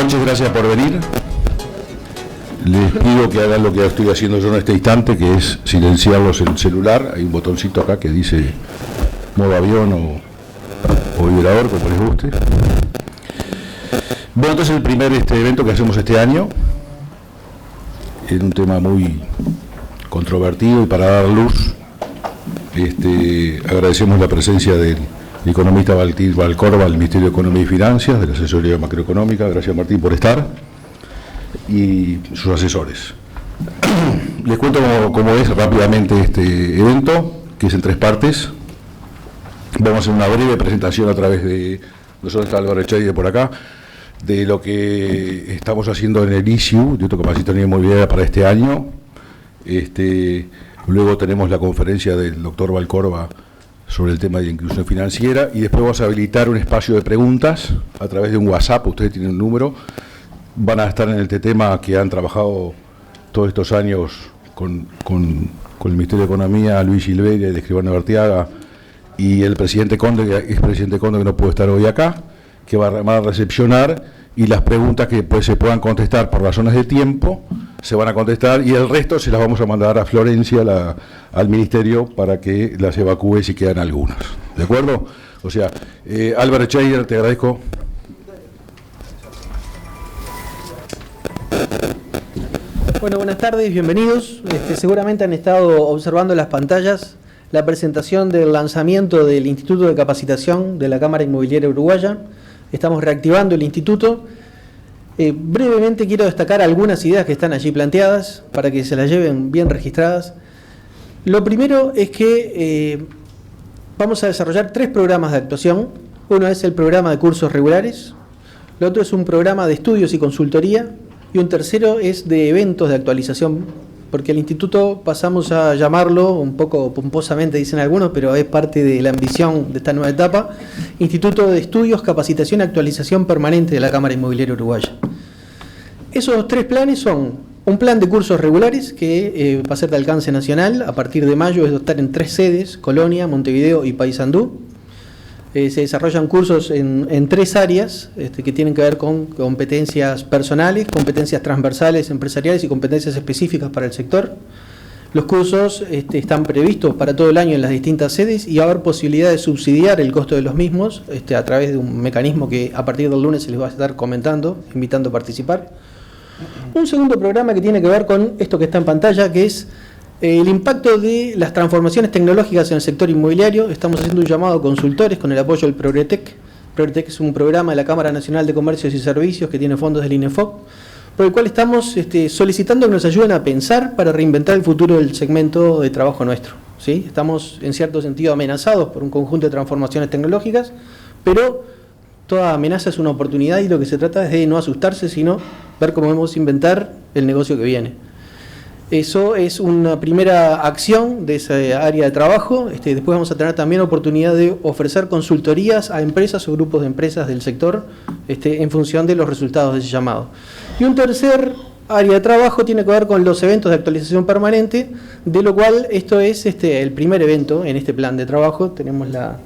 noches, gracias por venir. Les pido que hagan lo que estoy haciendo yo en este instante, que es silenciarlos el celular. Hay un botoncito acá que dice modo avión o vibrador, como les guste. Bueno, entonces el primer evento que hacemos este año, es un tema muy controvertido, y para dar luz, agradecemos la presencia del economista Martín Valcorba del Ministerio de Economía y Finanzas, de la Asesoría Macroeconómica. Gracias, Martín, por estar, y sus asesores. Les cuento cómo es rápidamente este evento, que es en 3 partes. Vamos a hacer una breve presentación a través de, nosotros está Álvaro Echeide por acá, de lo que estamos haciendo en el ISIU, de autocapacitación y movilidad para este año. Luego tenemos la conferencia del doctor Valcorba sobre el tema de la inclusión financiera, y después vamos a habilitar un espacio de preguntas a través de un WhatsApp. Ustedes tienen un número, van a estar en este tema que han trabajado todos estos años con el Ministerio de Economía, Luis Silveira y el escribano Arteaga, y el presidente Conde, expresidente Conde, que no puede estar hoy acá, que van a recepcionar, y las preguntas que pues se puedan contestar por razones de tiempo se van a contestar, y el resto se las vamos a mandar a Florencia, al Ministerio, para que las evacúe si quedan algunas. ¿De acuerdo? O sea, Álvaro Echeide, te agradezco. Bueno, buenas tardes, bienvenidos. Seguramente han estado observando en las pantallas la presentación del lanzamiento del Instituto de Capacitación de la Cámara Inmobiliaria Uruguaya. Estamos reactivando el instituto. Brevemente quiero destacar algunas ideas que están allí planteadas para que se las lleven bien registradas. Lo primero es que vamos a desarrollar 3 programas de actuación. Uno es el programa de cursos regulares, lo otro es un programa de estudios y consultoría, y un tercero es de eventos de actualización, porque el instituto pasamos a llamarlo, un poco pomposamente dicen algunos, pero es parte de la ambición de esta nueva etapa, Instituto de Estudios, Capacitación y Actualización Permanente de la Cámara Inmobiliaria Uruguaya. Esos 3 planes son un plan de cursos regulares que va a ser de alcance nacional. A partir de mayo es de estar en 3 sedes, Colonia, Montevideo y Paysandú. Se desarrollan cursos en 3 áreas que tienen que ver con competencias personales, competencias transversales empresariales y competencias específicas para el sector. Los cursos están previstos para todo el año en las distintas sedes, y va a haber posibilidad de subsidiar el costo de los mismos a través de un mecanismo que a partir del lunes se les va a estar comentando, invitando a participar. Un segundo programa que tiene que ver con esto que está en pantalla, que es el impacto de las transformaciones tecnológicas en el sector inmobiliario. Estamos haciendo un llamado a consultores con el apoyo del Progretec. Progretec es un programa de la Cámara Nacional de Comercios y Servicios que tiene fondos del INEFOC, por el cual estamos solicitando que nos ayuden a pensar para reinventar el futuro del segmento de trabajo nuestro, ¿sí? Estamos en cierto sentido amenazados por un conjunto de transformaciones tecnológicas, pero toda amenaza es una oportunidad, y lo que se trata es de no asustarse, sino ver cómo vamos a inventar el negocio que viene. Eso es una primera acción de esa área de trabajo. Después vamos a tener también oportunidad de ofrecer consultorías a empresas o grupos de empresas del sector en función de los resultados de ese llamado. Y un tercer área de trabajo tiene que ver con los eventos de actualización permanente, de lo cual esto es el primer evento en este plan de trabajo. Tenemos la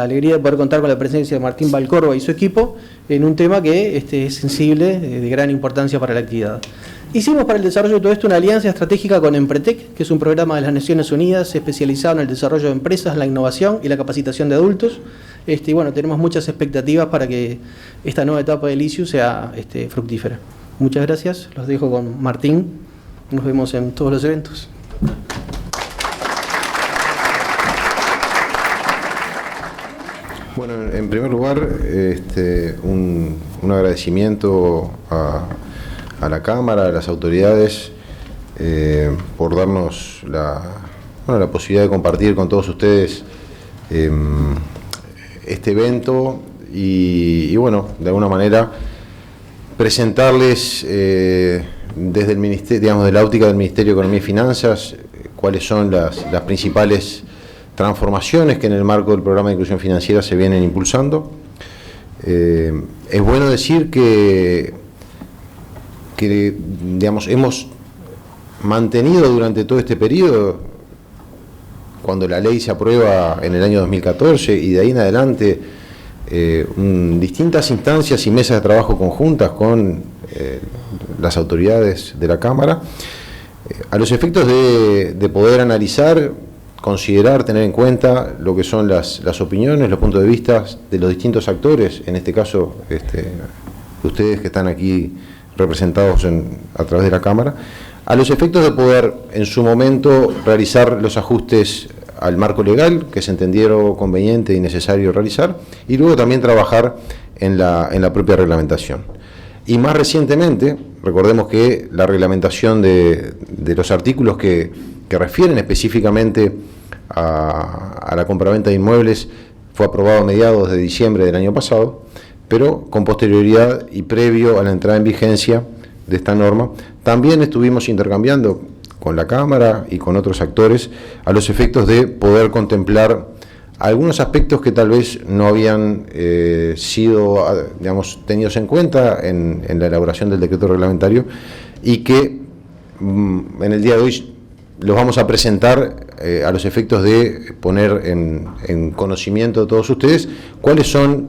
alegría de poder contar con la presencia de Martín Valcorba y su equipo en un tema que es sensible, de gran importancia para la actividad. Hicimos para el desarrollo de todo esto una alianza estratégica con Empretec, que es un programa de las Naciones Unidas especializado en el desarrollo de empresas, la innovación y la capacitación de adultos. Y bueno, tenemos muchas expectativas para que esta nueva etapa del ISIU sea fructífera. Muchas gracias, los dejo con Martín. Nos vemos en todos los eventos. Bueno, en primer lugar, un agradecimiento a la Cámara, a las autoridades, por darnos la posibilidad de compartir con todos ustedes este evento y bueno, de alguna manera presentarles desde el ministerio, digamos, de la óptica del Ministerio de Economía y Finanzas, cuáles son las principales transformaciones que en el marco del programa de inclusión financiera se vienen impulsando. Es bueno decir que digamos, hemos mantenido durante todo este periodo, cuando la ley se aprueba en el año 2014 y de ahí en adelante, distintas instancias y mesas de trabajo conjuntas con las autoridades de la Cámara, a los efectos de poder analizar, considerar, tener en cuenta lo que son las opiniones, los puntos de vista de los distintos actores, en este caso ustedes que están aquí representados a través de la Cámara, a los efectos de poder en su momento realizar los ajustes al marco legal que se entendieron conveniente y necesario realizar, y luego también trabajar en la propia reglamentación. Y más recientemente, recordemos que la reglamentación de los artículos que refieren específicamente a la compraventa de inmuebles fue aprobado a mediados de diciembre del año pasado, pero con posterioridad y previo a la entrada en vigencia de esta norma, también estuvimos intercambiando con la Cámara y con otros actores a los efectos de poder contemplar algunos aspectos que tal vez no habían sido, digamos, tenidos en cuenta en la elaboración del decreto reglamentario y que en el día de hoy los vamos a presentar a los efectos de poner en conocimiento de todos ustedes cuáles son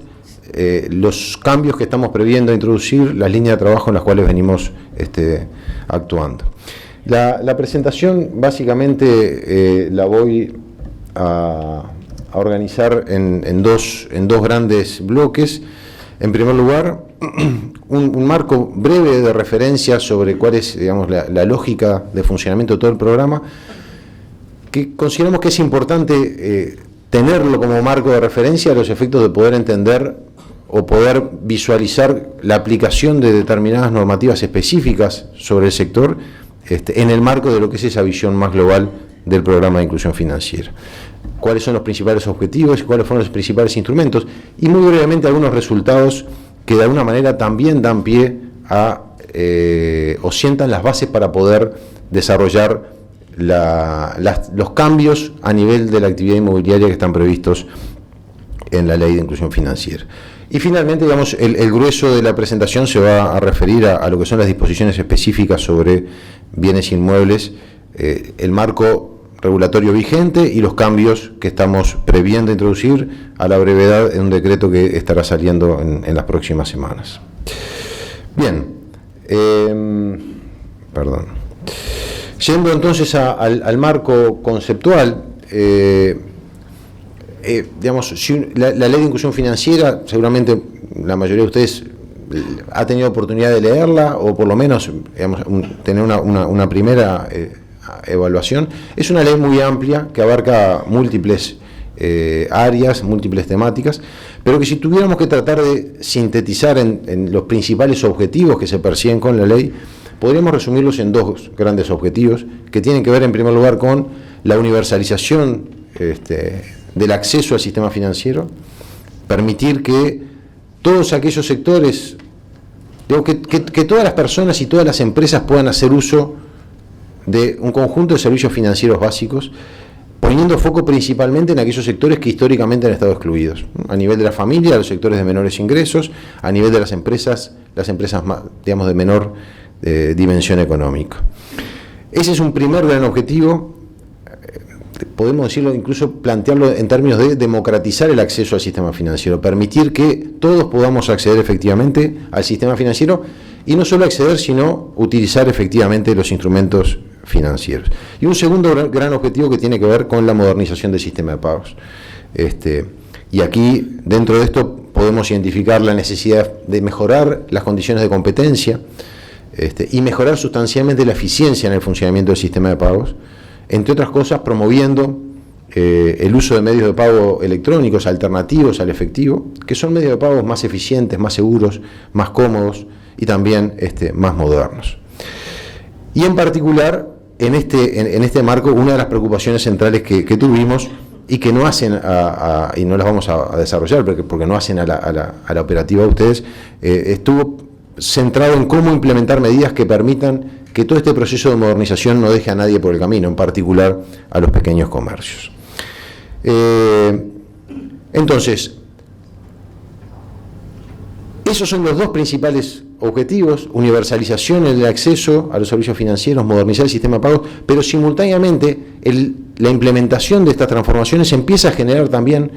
los cambios que estamos previendo introducir, las líneas de trabajo en las cuales venimos actuando. La presentación básicamente la voy a organizar en dos grandes bloques. En primer lugar, un marco breve de referencia sobre cuál es, digamos, la lógica de funcionamiento de todo el programa, que consideramos que es importante tenerlo como marco de referencia a los efectos de poder entender o poder visualizar la aplicación de determinadas normativas específicas sobre el sector en el marco de lo que es esa visión más global del programa de inclusión financiera. Cuáles son los principales objetivos y cuáles fueron los principales instrumentos, y muy brevemente algunos resultados que de alguna manera también dan pie a o sientan las bases para poder desarrollar los cambios a nivel de la actividad inmobiliaria que están previstos en la Ley de Inclusión Financiera. Y finalmente, digamos, el grueso de la presentación se va a referir a lo que son las disposiciones específicas sobre bienes inmuebles, el marco regulatorio vigente y los cambios que estamos previendo introducir a la brevedad en un decreto que estará saliendo en las próximas semanas. Bien, yendo entonces al marco conceptual, digamos, si la Ley de Inclusión Financiera, seguramente la mayoría de ustedes ha tenido oportunidad de leerla o por lo menos, digamos, tener una primera evaluación. Es una ley muy amplia que abarca múltiples áreas, múltiples temáticas, pero que si tuviéramos que tratar de sintetizar en los principales objetivos que se persiguen con la ley, podríamos resumirlos en dos grandes objetivos que tienen que ver en primer lugar con la universalización del acceso al sistema financiero, permitir que todos aquellos sectores, que todas las personas y todas las empresas puedan hacer uso de un conjunto de servicios financieros básicos, poniendo foco principalmente en aquellos sectores que históricamente han estado excluidos, a nivel de la familia, los sectores de menores ingresos, a nivel de las empresas más, digamos, de menor dimensión económica. Ese es un primer gran objetivo. Podemos decirlo, incluso plantearlo en términos de democratizar el acceso al sistema financiero, permitir que todos podamos acceder efectivamente al sistema financiero y no solo acceder, sino utilizar efectivamente los instrumentos financieros. Y un segundo gran objetivo que tiene que ver con la modernización del sistema de pagos. Y aquí, dentro de esto, podemos identificar la necesidad de mejorar las condiciones de competencia y mejorar sustancialmente la eficiencia en el funcionamiento del sistema de pagos, entre otras cosas promoviendo el uso de medios de pago electrónicos alternativos al efectivo, que son medios de pago más eficientes, más seguros, más cómodos y también más modernos. Y en particular, en este marco, una de las preocupaciones centrales que tuvimos y que no hacen, y no las vamos a desarrollar porque no hacen a la operativa de ustedes, estuvo centrado en cómo implementar medidas que permitan que todo este proceso de modernización no deje a nadie por el camino, en particular a los pequeños comercios. Entonces, esos son los dos principales objetivos: universalización en el acceso a los servicios financieros, modernizar el sistema de pagos, pero simultáneamente la implementación de estas transformaciones empieza a generar también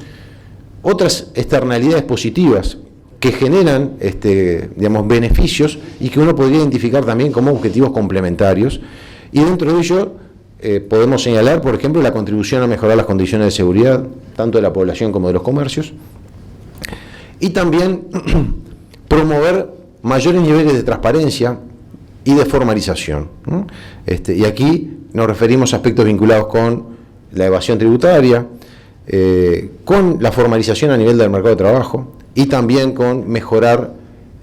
otras externalidades positivas que generan digamos, beneficios y que uno podría identificar también como objetivos complementarios. Y dentro de ello podemos señalar, por ejemplo, la contribución a mejorar las condiciones de seguridad, tanto de la población como de los comercios, y también promover mayores niveles de transparencia y de formalización, ¿no? Y aquí nos referimos a aspectos vinculados con la evasión tributaria, con la formalización a nivel del mercado de trabajo y también con mejorar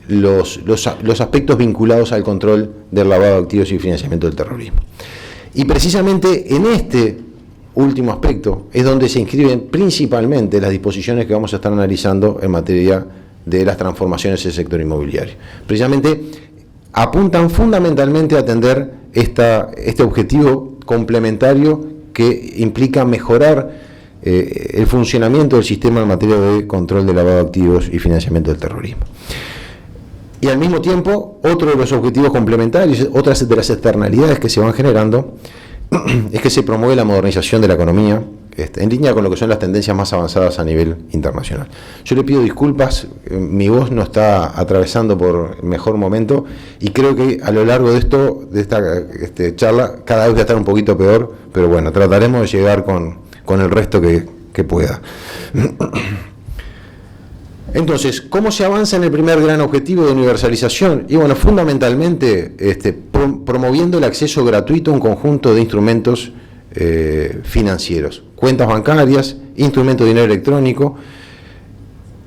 los aspectos vinculados al control del lavado de activos y financiamiento del terrorismo. Y precisamente en este último aspecto es donde se inscriben principalmente las disposiciones que vamos a estar analizando en materia de las transformaciones del sector inmobiliario. Precisamente apuntan fundamentalmente a atender este objetivo complementario que implica mejorar el funcionamiento del sistema en materia de control de lavado de activos y financiamiento del terrorismo. Y al mismo tiempo, otro de los objetivos complementarios, otras de las externalidades que se van generando, es que se promueve la modernización de la economía, en línea con lo que son las tendencias más avanzadas a nivel internacional. Yo le pido disculpas, mi voz no está atravesando por el mejor momento y creo que a lo largo de esta charla cada vez voy a estar un poquito peor, pero bueno, trataremos de llegar con el resto que pueda. Entonces, ¿cómo se avanza en el primer gran objetivo de universalización? Y bueno, fundamentalmente promoviendo el acceso gratuito a un conjunto de instrumentos financieros, cuentas bancarias, instrumentos de dinero electrónico,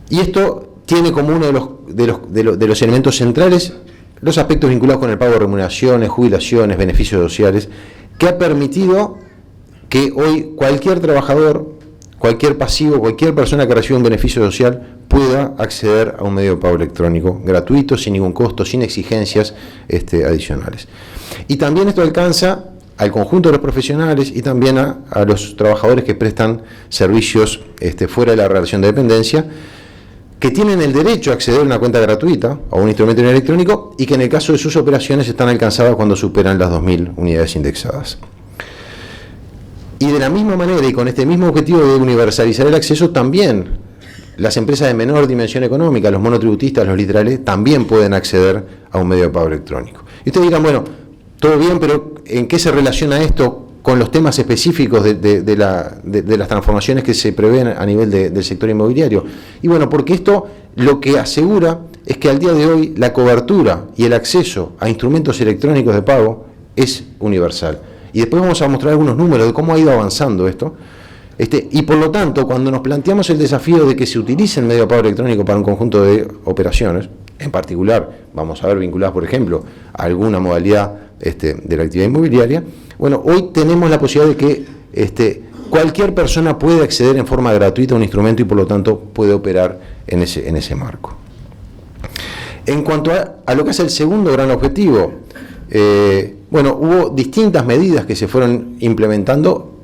y esto tiene como uno de los elementos centrales los aspectos vinculados con el pago de remuneraciones, jubilaciones, beneficios sociales, que ha permitido que hoy cualquier trabajador, cualquier pasivo, cualquier persona que reciba un beneficio social pueda acceder a un medio de pago electrónico gratuito, sin ningún costo, sin exigencias adicionales. Y también esto alcanza al conjunto de los profesionales y también a los trabajadores que prestan servicios fuera de la relación de dependencia, que tienen el derecho a acceder a una cuenta gratuita o a un instrumento electrónico y que en el caso de sus operaciones están alcanzadas cuando superan las 2.000 unidades indexadas. Y de la misma manera y con este mismo objetivo de universalizar el acceso, también las empresas de menor dimensión económica, los monotributistas, los literales, también pueden acceder a un medio de pago electrónico. Y ustedes dirán, bueno, todo bien, pero ¿en qué se relaciona esto con los temas específicos de las transformaciones que se prevén a nivel del sector inmobiliario? Y bueno, porque esto lo que asegura es que al día de hoy la cobertura y el acceso a instrumentos electrónicos de pago es universal. Y después vamos a mostrar algunos números de cómo ha ido avanzando esto. Y por lo tanto, cuando nos planteamos el desafío de que se utilice el medio de pago electrónico para un conjunto de operaciones, en particular, vamos a ver vinculadas, por ejemplo, a alguna modalidad de la actividad inmobiliaria, bueno, hoy tenemos la posibilidad de que cualquier persona puede acceder en forma gratuita a un instrumento y por lo tanto puede operar en ese marco. En cuanto a lo que es el segundo gran objetivo, bueno, hubo distintas medidas que se fueron implementando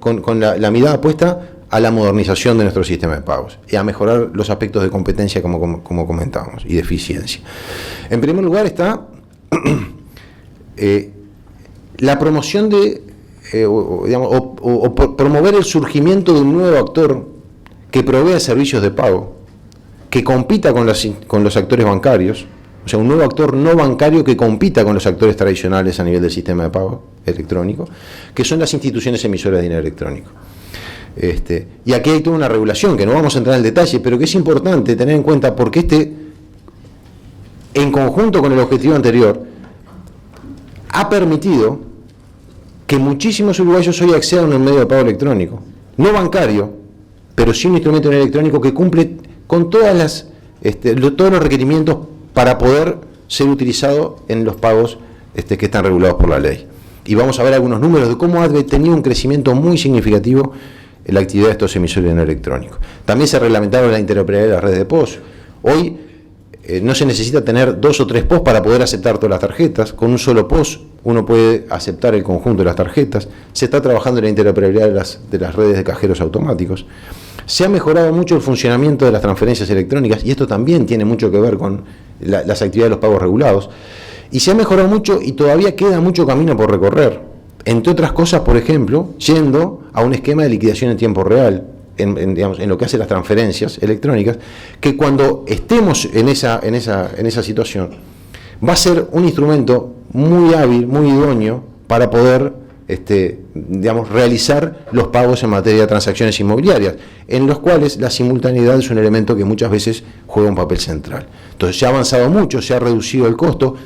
con la mirada puesta a la modernización de nuestro sistema de pagos y a mejorar los aspectos de competencia como comentábamos y de eficiencia. En primer lugar está la promoción promover el surgimiento de un nuevo actor que provea servicios de pago, que compita con los actores bancarios, o sea, un nuevo actor no bancario que compita con los actores tradicionales a nivel del sistema de pago electrónico, que son las instituciones emisoras de dinero electrónico. Y aquí hay toda una regulación, que no vamos a entrar en el detalle, pero que es importante tener en cuenta porque en conjunto con el objetivo anterior, ha permitido que muchísimos uruguayos hoy accedan a un medio de pago electrónico, no bancario, pero sí un instrumento electrónico que cumple con todos los requerimientos para poder ser utilizado en los pagos que están regulados por la ley. Y vamos a ver algunos números de cómo ha tenido un crecimiento muy significativo en la actividad de estos emisores de dinero electrónico. También se reglamentaron la interoperabilidad de las redes de POS. Hoy no se necesita tener 2 o 3 POS para poder aceptar todas las tarjetas. Con un solo POS uno puede aceptar el conjunto de las tarjetas. Se está trabajando en la interoperabilidad de las redes de cajeros automáticos. Se ha mejorado mucho el funcionamiento de las transferencias electrónicas y esto también tiene mucho que ver con las actividades de los pagos regulados. Y se ha mejorado mucho y todavía queda mucho camino por recorrer. Entre otras cosas, por ejemplo, yendo a un esquema de liquidación en tiempo real, digamos, en lo que hace las transferencias electrónicas, que cuando estemos en esa situación, va a ser un instrumento muy hábil, muy idóneo para poder digamos, realizar los pagos en materia de transacciones inmobiliarias, en los cuales la simultaneidad es un elemento que muchas veces juega un papel central. Entonces se ha avanzado mucho, se ha reducido el costo,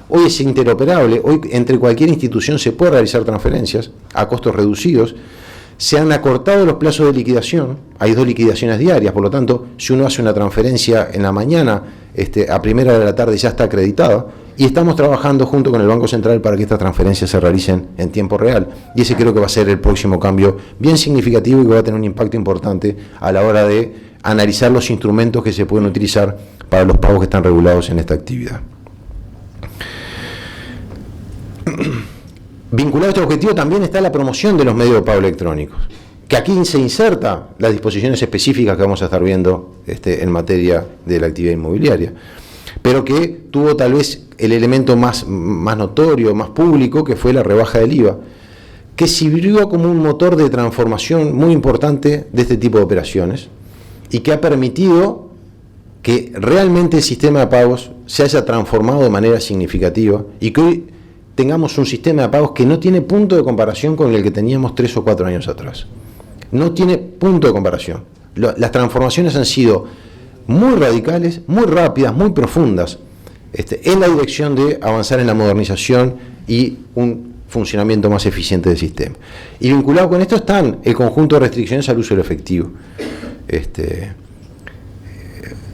hoy es interoperable, hoy entre cualquier institución se puede realizar transferencias a costos reducidos, se han acortado los plazos de liquidación, hay 2 liquidaciones diarias, por lo tanto, si uno hace una transferencia en la mañana, a primera hora de la tarde ya está acreditada, y estamos trabajando junto con el Banco Central para que estas transferencias se realicen en tiempo real, y ese creo que va a ser el próximo cambio bien significativo y que va a tener un impacto importante a la hora de analizar los instrumentos que se pueden utilizar para los pagos que están regulados en esta actividad. Vinculado a este objetivo también está la promoción de los medios de pago electrónicos, que aquí se inserta las disposiciones específicas que vamos a estar viendo en materia de la actividad inmobiliaria, pero que tuvo tal vez el elemento más notorio, más público, que fue la rebaja del IVA, que sirvió como un motor de transformación muy importante de este tipo de operaciones y que ha permitido que realmente el sistema de pagos se haya transformado de manera significativa y que hoy tengamos un sistema de pagos que no tiene punto de comparación con el que teníamos 3 o 4 años atrás. No tiene punto de comparación. Las transformaciones han sido muy radicales, muy rápidas, muy profundas, en la dirección de avanzar en la modernización y un funcionamiento más eficiente del sistema. Y vinculado con esto están el conjunto de restricciones al uso del efectivo.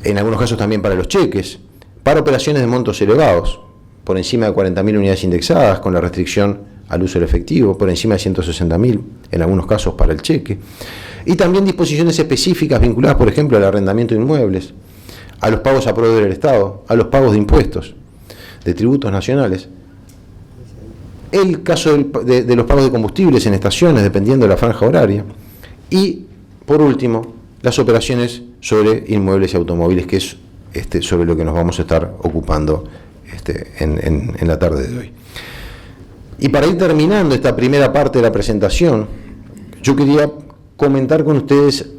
En algunos casos también para los cheques, para operaciones de montos elevados, por encima de 40.000 unidades indexadas, con la restricción al uso del efectivo, por encima de 160.000, en algunos casos para el cheque, y también disposiciones específicas vinculadas, por ejemplo, al arrendamiento de inmuebles, a los pagos a proveedor del Estado, a los pagos de impuestos, de tributos nacionales, el caso de los pagos de combustibles en estaciones, dependiendo de la franja horaria, y, por último, las operaciones sobre inmuebles y automóviles, que es sobre lo que nos vamos a estar ocupando en la tarde de hoy. Y para ir terminando esta primera parte de la presentación, yo quería comentar con ustedes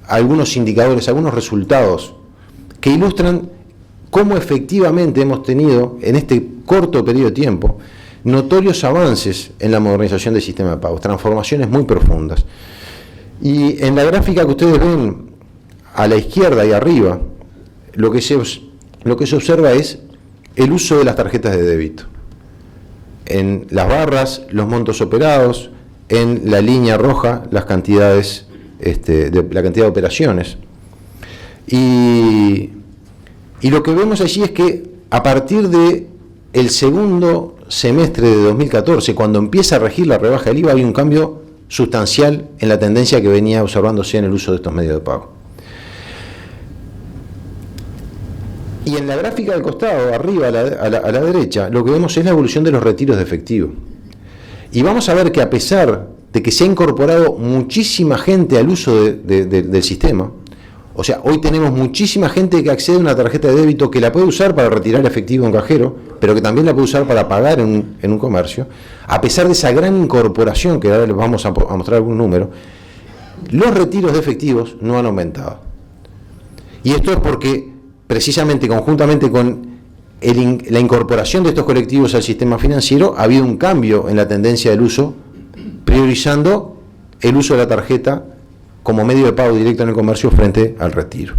algunos indicadores, algunos resultados que ilustran cómo efectivamente hemos tenido en este corto periodo de tiempo notorios avances en la modernización del sistema de pagos, transformaciones muy profundas. Y en la gráfica que ustedes ven a la izquierda y arriba, lo que se observa es el uso de las tarjetas de débito. En las barras, los montos operados, en la línea roja, las cantidades, la cantidad de operaciones. Y lo que vemos allí es que a partir del segundo semestre de 2014, cuando empieza a regir la rebaja del IVA, hay un cambio sustancial en la tendencia que venía observándose en el uso de estos medios de pago. Y en la gráfica del costado, arriba a la derecha, lo que vemos es la evolución de los retiros de efectivo. Y vamos a ver que a pesar de que se ha incorporado muchísima gente al uso del sistema, o sea, hoy tenemos muchísima gente que accede a una tarjeta de débito que la puede usar para retirar efectivo en cajero, pero que también la puede usar para pagar en un comercio, a pesar de esa gran incorporación, que ahora les vamos a mostrar algún número, los retiros de efectivos no han aumentado. Y esto es porque precisamente conjuntamente con la incorporación de estos colectivos al sistema financiero, ha habido un cambio en la tendencia del uso, priorizando el uso de la tarjeta como medio de pago directo en el comercio frente al retiro.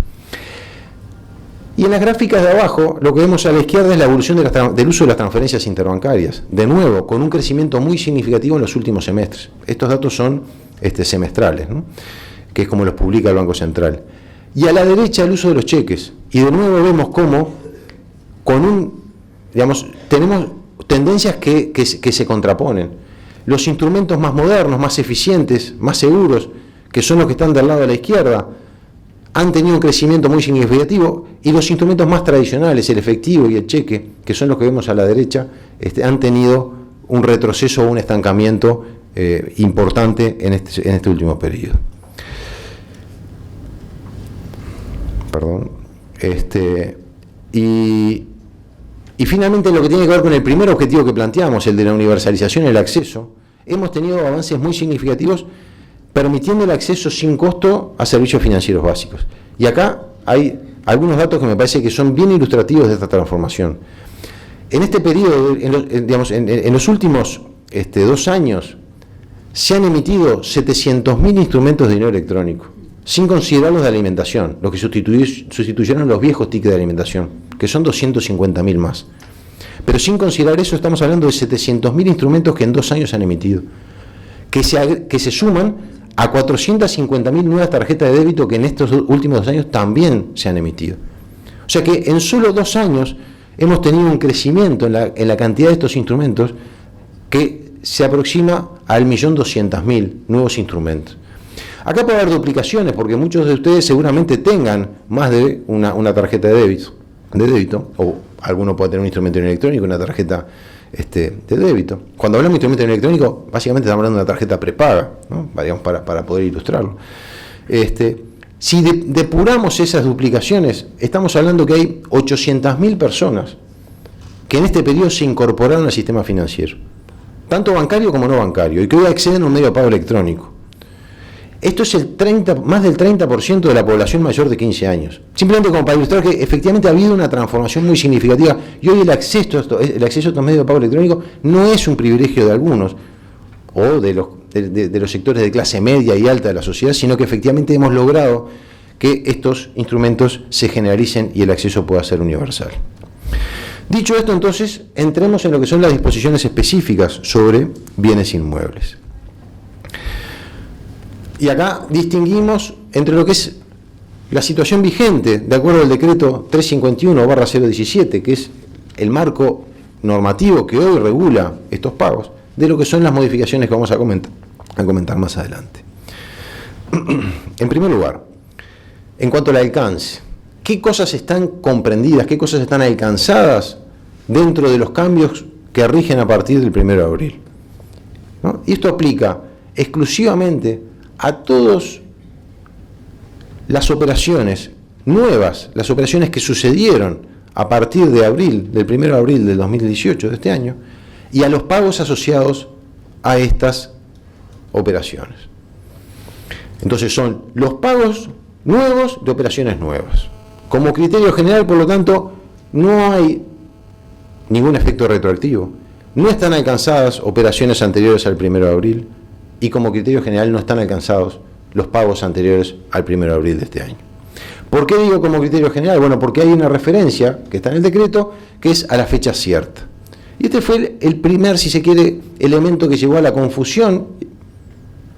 Y en las gráficas de abajo, lo que vemos a la izquierda es la evolución del uso de las transferencias interbancarias, de nuevo, con un crecimiento muy significativo en los últimos semestres. Estos datos son semestrales, ¿no? Que es como los publica el Banco Central. Y a la derecha el uso de los cheques. Y de nuevo vemos cómo tenemos tendencias que se contraponen. Los instrumentos más modernos, más eficientes, más seguros, que son los que están del lado de la izquierda, han tenido un crecimiento muy significativo, y los instrumentos más tradicionales, el efectivo y el cheque, que son los que vemos a la derecha, han tenido un retroceso o un estancamiento importante en este último periodo. Perdón. Y finalmente, lo que tiene que ver con el primer objetivo que planteamos, el de la universalización y el acceso, hemos tenido avances muy significativos, permitiendo el acceso sin costo a servicios financieros básicos. Y acá hay algunos datos que me parece que son bien ilustrativos de esta transformación. En este periodo, en los últimos 2 años, se han emitido 700.000 instrumentos de dinero electrónico, sin considerar los de alimentación, los que sustituyeron los viejos tickets de alimentación, que son 250.000 más. Pero sin considerar eso, estamos hablando de 700.000 instrumentos que en 2 años se han emitido, que se suman a 450.000 nuevas tarjetas de débito que en estos últimos 2 años también se han emitido. O sea que en solo 2 años hemos tenido un crecimiento en la cantidad de estos instrumentos que se aproxima al 1.200.000 nuevos instrumentos. Acá puede haber duplicaciones, porque muchos de ustedes seguramente tengan más de una tarjeta de débito, o alguno puede tener un instrumento electrónico, una tarjeta de débito. Cuando hablamos de instrumento electrónico, básicamente estamos hablando de una tarjeta prepaga, ¿no? Digamos, para poder ilustrarlo. Si depuramos esas duplicaciones, estamos hablando que hay 800.000 personas que en este periodo se incorporaron al sistema financiero, tanto bancario como no bancario, y que hoy acceden a un medio de pago electrónico. Esto es más del 30% de la población mayor de 15 años. Simplemente como para ilustrar que efectivamente ha habido una transformación muy significativa, y hoy el acceso a estos medios de pago electrónico no es un privilegio de algunos, o de los sectores de clase media y alta de la sociedad, sino que efectivamente hemos logrado que estos instrumentos se generalicen y el acceso pueda ser universal. Dicho esto, entonces, entremos en lo que son las disposiciones específicas sobre bienes inmuebles. Y acá distinguimos entre lo que es la situación vigente, de acuerdo al decreto 351/017, que es el marco normativo que hoy regula estos pagos, de lo que son las modificaciones que vamos a comentar más adelante. En primer lugar, en cuanto al alcance, ¿qué cosas están comprendidas, qué cosas están alcanzadas dentro de los cambios que rigen a partir del 1 de abril? ¿No? Y esto aplica exclusivamente a todas las operaciones nuevas, las operaciones que sucedieron a partir de abril, del 1 de abril del 2018, de este año, y a los pagos asociados a estas operaciones. Entonces son los pagos nuevos de operaciones nuevas. Como criterio general, por lo tanto, no hay ningún efecto retroactivo. No están alcanzadas operaciones anteriores al 1 de abril y como criterio general no están alcanzados los pagos anteriores al 1 de abril de este año. ¿Por qué digo como criterio general? Bueno, porque hay una referencia que está en el decreto que es a la fecha cierta. Y este fue el primer, si se quiere, elemento que llevó a la confusión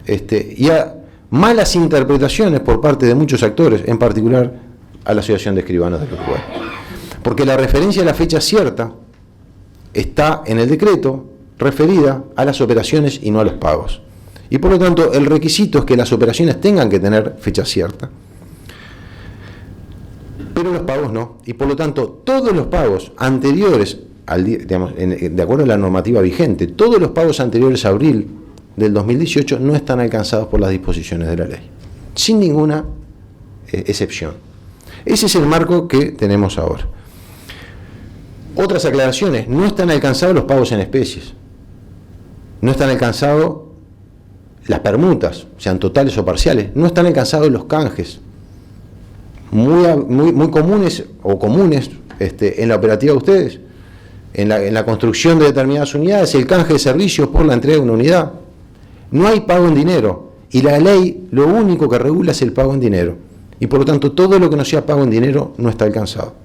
y a malas interpretaciones por parte de muchos actores, en particular a la Asociación de Escribanos del Uruguay. Porque la referencia a la fecha cierta está en el decreto referida a las operaciones y no a los pagos. Y por lo tanto, el requisito es que las operaciones tengan que tener fecha cierta, pero los pagos no. Y por lo tanto, todos los pagos anteriores, de acuerdo a la normativa vigente, todos los pagos anteriores a abril del 2018 no están alcanzados por las disposiciones de la ley, sin ninguna excepción. Ese es el marco que tenemos ahora. Otras aclaraciones: no están alcanzados los pagos en especies, no están alcanzados las permutas, sean totales o parciales, no están alcanzados los canjes, muy comunes o comunes en la operativa de ustedes, en la construcción de determinadas unidades, el canje de servicios por la entrega de una unidad. No hay pago en dinero, y la ley lo único que regula es el pago en dinero, y por lo tanto todo lo que no sea pago en dinero no está alcanzado.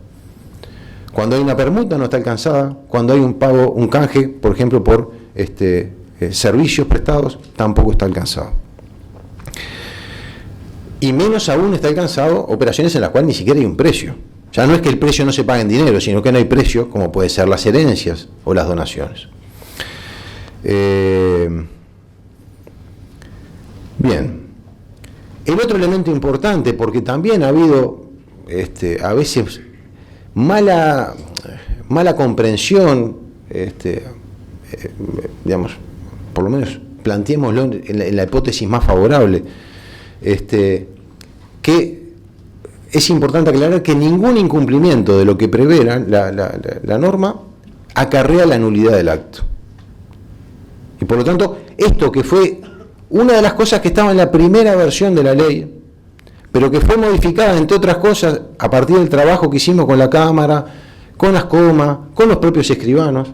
Cuando hay una permuta no está alcanzada, cuando hay un pago, un canje, por ejemplo, por servicios prestados, tampoco está alcanzado. Y menos aún está alcanzado operaciones en las cuales ni siquiera hay un precio. Ya no es que el precio no se pague en dinero, sino que no hay precio, como puede ser las herencias o las donaciones. Bien. El otro elemento importante, porque también ha habido a veces mala comprensión, digamos, por lo menos planteémoslo en la hipótesis más favorable, que es importante aclarar que ningún incumplimiento de lo que prevé la norma acarrea la nulidad del acto. Y por lo tanto, esto que fue una de las cosas que estaba en la primera versión de la ley, pero que fue modificada, entre otras cosas, a partir del trabajo que hicimos con la Cámara, con Ascoma, con los propios escribanos,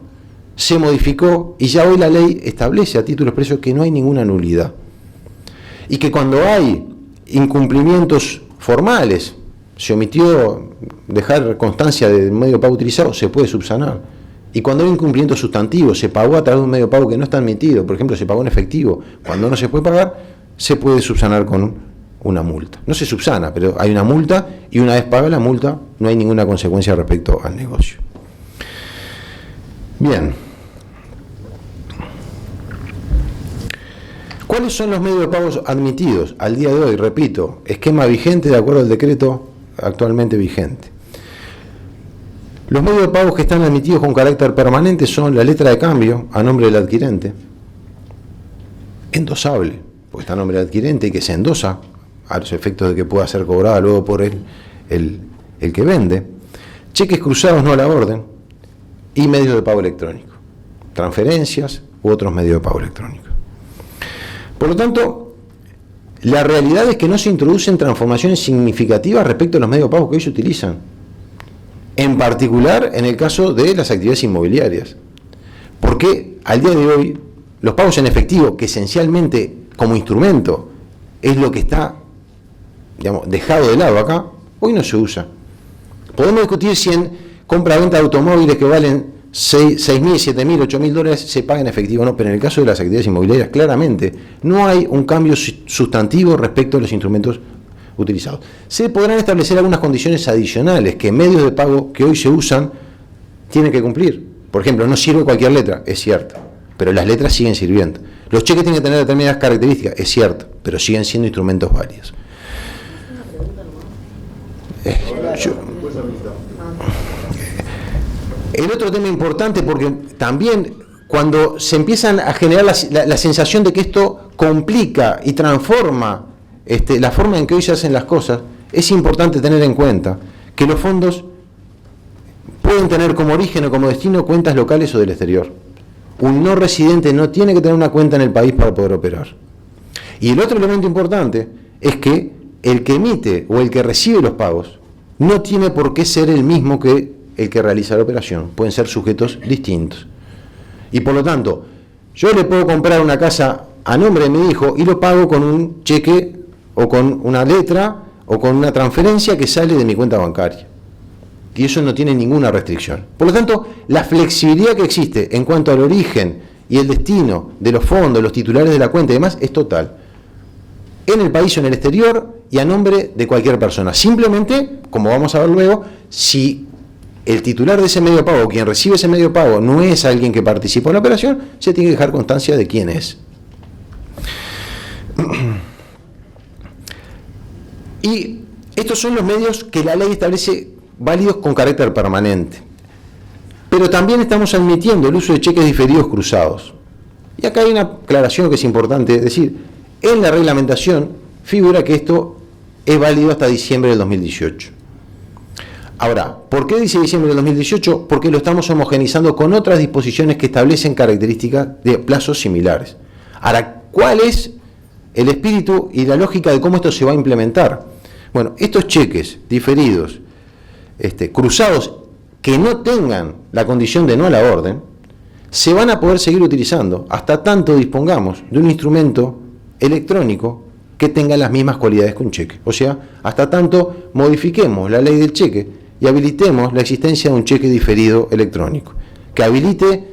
se modificó y ya hoy la ley establece a título expreso que no hay ninguna nulidad. Y que cuando hay incumplimientos formales, se omitió dejar constancia del medio de pago utilizado, se puede subsanar. Y cuando hay incumplimiento sustantivo, se pagó a través de un medio de pago que no está admitido, por ejemplo, se pagó en efectivo, cuando no se puede pagar, se puede subsanar con una multa. No se subsana, pero hay una multa y una vez paga la multa, no hay ninguna consecuencia respecto al negocio. Bien. ¿Cuáles son los medios de pagos admitidos al día de hoy? Repito, esquema vigente de acuerdo al decreto actualmente vigente. Los medios de pagos que están admitidos con carácter permanente son la letra de cambio a nombre del adquirente, endosable, porque está a nombre del adquirente y que se endosa a los efectos de que pueda ser cobrada luego por el que vende, cheques cruzados no a la orden y medios de pago electrónico, transferencias u otros medios de pago electrónico. Por lo tanto, la realidad es que no se introducen transformaciones significativas respecto a los medios de pago que hoy se utilizan, en particular en el caso de las actividades inmobiliarias, porque al día de hoy los pagos en efectivo, que esencialmente como instrumento es lo que está, digamos, dejado de lado acá, hoy no se usa. Podemos discutir si en compra-venta de automóviles que valen 6.000, 7.000, 8.000 dólares se paga en efectivo, no, pero en el caso de las actividades inmobiliarias, claramente, no hay un cambio sustantivo respecto a los instrumentos utilizados. Se podrán establecer algunas condiciones adicionales que medios de pago que hoy se usan tienen que cumplir. Por ejemplo, no sirve cualquier letra, es cierto, pero las letras siguen sirviendo. Los cheques tienen que tener determinadas características, es cierto, pero siguen siendo instrumentos válidos. El otro tema importante, porque también cuando se empiezan a generar la sensación de que esto complica y transforma la forma en que hoy se hacen las cosas, es importante tener en cuenta que los fondos pueden tener como origen o como destino cuentas locales o del exterior. Un no residente no tiene que tener una cuenta en el país para poder operar. Y el otro elemento importante es que el que emite o el que recibe los pagos no tiene por qué ser el mismo que el que realiza la operación. Pueden ser sujetos distintos. Y por lo tanto, yo le puedo comprar una casa a nombre de mi hijo y lo pago con un cheque o con una letra o con una transferencia que sale de mi cuenta bancaria. Y eso no tiene ninguna restricción. Por lo tanto, la flexibilidad que existe en cuanto al origen y el destino de los fondos, los titulares de la cuenta y demás, es total. En el país o en el exterior y a nombre de cualquier persona. Simplemente, como vamos a ver luego, si el titular de ese medio de pago, quien recibe ese medio de pago, no es alguien que participó en la operación, se tiene que dejar constancia de quién es. Y estos son los medios que la ley establece válidos con carácter permanente. Pero también estamos admitiendo el uso de cheques diferidos cruzados. Y acá hay una aclaración que es importante, es decir, en la reglamentación figura que esto es válido hasta diciembre del 2018. Ahora, ¿por qué dice diciembre del 2018? Porque lo estamos homogeneizando con otras disposiciones que establecen características de plazos similares. Ahora, ¿cuál es el espíritu y la lógica de cómo esto se va a implementar? Bueno, estos cheques diferidos, cruzados, que no tengan la condición de no a la orden, se van a poder seguir utilizando hasta tanto dispongamos de un instrumento electrónico que tenga las mismas cualidades que un cheque. O sea, hasta tanto modifiquemos la ley del cheque y habilitemos la existencia de un cheque diferido electrónico, que habilite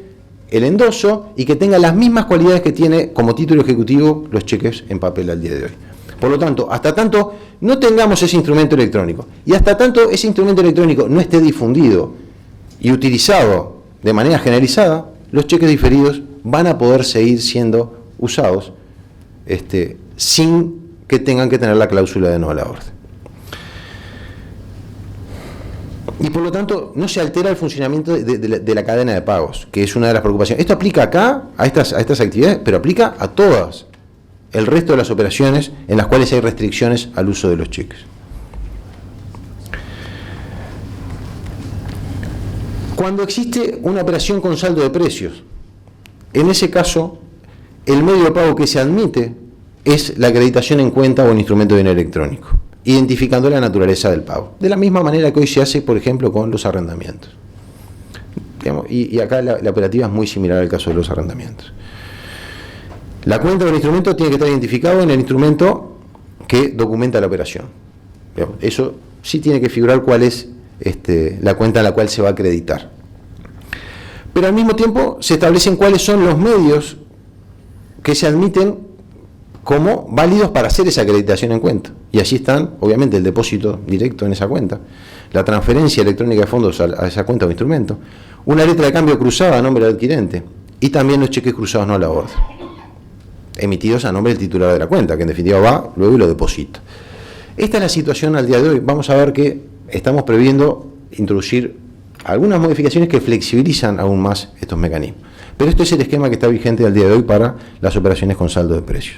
el endoso y que tenga las mismas cualidades que tiene como título ejecutivo los cheques en papel al día de hoy. Por lo tanto, hasta tanto no tengamos ese instrumento electrónico y hasta tanto ese instrumento electrónico no esté difundido y utilizado de manera generalizada, los cheques diferidos van a poder seguir siendo usados sin que tengan que tener la cláusula de no a la orden. Y por lo tanto no se altera el funcionamiento de la cadena de pagos, que es una de las preocupaciones. Esto aplica acá, a estas actividades, pero aplica a todas el resto de las operaciones en las cuales hay restricciones al uso de los cheques. Cuando existe una operación con saldo de precios, en ese caso, el medio de pago que se admite es la acreditación en cuenta o en instrumento de dinero electrónico, identificando la naturaleza del pago. De la misma manera que hoy se hace, por ejemplo, con los arrendamientos. Y acá la operativa es muy similar al caso de los arrendamientos. La cuenta o el instrumento tiene que estar identificado en el instrumento que documenta la operación. Eso sí tiene que figurar cuál es la cuenta a la cual se va a acreditar. Pero al mismo tiempo se establecen cuáles son los medios que se admiten como válidos para hacer esa acreditación en cuenta. Y allí están, obviamente, el depósito directo en esa cuenta, la transferencia electrónica de fondos a esa cuenta o instrumento, una letra de cambio cruzada a nombre del adquirente y también los cheques cruzados no a la orden, emitidos a nombre del titular de la cuenta, que en definitiva va luego y lo deposita. Esta es la situación al día de hoy. Vamos a ver que estamos previendo introducir algunas modificaciones que flexibilizan aún más estos mecanismos. Pero este es el esquema que está vigente al día de hoy para las operaciones con saldo de precios.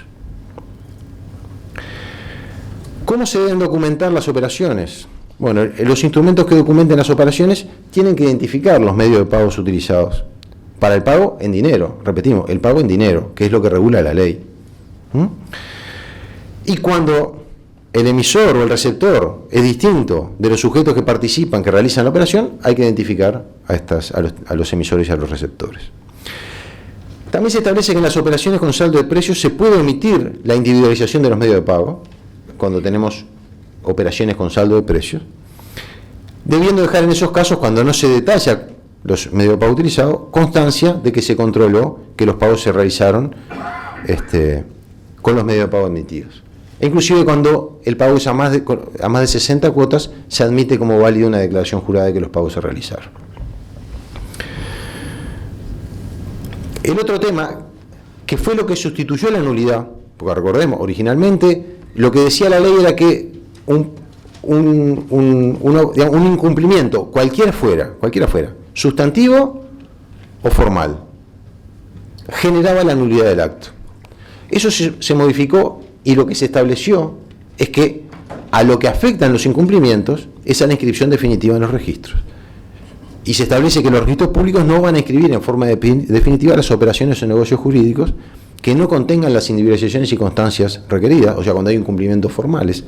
¿Cómo se deben documentar las operaciones? Bueno, los instrumentos que documenten las operaciones tienen que identificar los medios de pagos utilizados para el pago en dinero. Repetimos, el pago en dinero, que es lo que regula la ley. Y cuando el emisor o el receptor es distinto de los sujetos que participan, que realizan la operación, hay que identificar a los emisores y a los receptores. También se establece que en las operaciones con saldo de precios se puede omitir la individualización de los medios de pago, cuando tenemos operaciones con saldo de precios, debiendo dejar en esos casos, cuando no se detalla los medios de pago utilizados, constancia de que se controló que los pagos se realizaron con los medios de pago admitidos. E inclusive cuando el pago es a más de 60 cuotas, se admite como válido una declaración jurada de que los pagos se realizaron. El otro tema, que fue lo que sustituyó la nulidad, porque recordemos, originalmente lo que decía la ley era que un incumplimiento, cualquiera fuera, sustantivo o formal, generaba la nulidad del acto. Eso se modificó y lo que se estableció es que a lo que afectan los incumplimientos es a la inscripción definitiva en los registros. Y se establece que los registros públicos no van a inscribir en forma definitiva las operaciones o negocios jurídicos que no contengan las individualizaciones y constancias requeridas, o sea, cuando hay incumplimientos formales,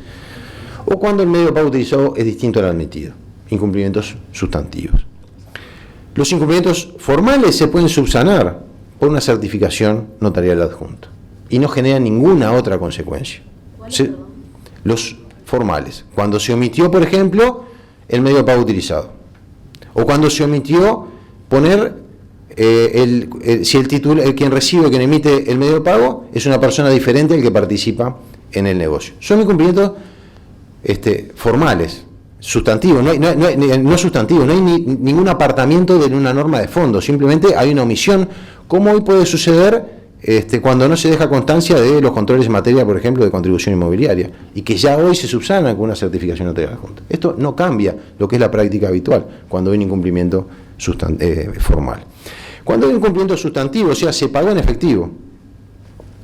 o cuando el medio de pago utilizado es distinto al admitido, incumplimientos sustantivos. Los incumplimientos formales se pueden subsanar por una certificación notarial adjunta y no generan ninguna otra consecuencia. Los formales, cuando se omitió, por ejemplo, el medio de pago utilizado, o cuando se omitió poner si el titular, quien recibe o quien emite el medio de pago es una persona diferente al que participa en el negocio. Son incumplimientos formales, sustantivos, no sustantivos, no hay ningún apartamiento de una norma de fondo, simplemente hay una omisión, como hoy puede suceder cuando no se deja constancia de los controles en materia, por ejemplo, de contribución inmobiliaria, y que ya hoy se subsanan con una certificación notarial adjunta. Esto no cambia lo que es la práctica habitual cuando hay un incumplimiento formal. Cuando hay un incumplimiento sustantivo, o sea, se pagó en efectivo,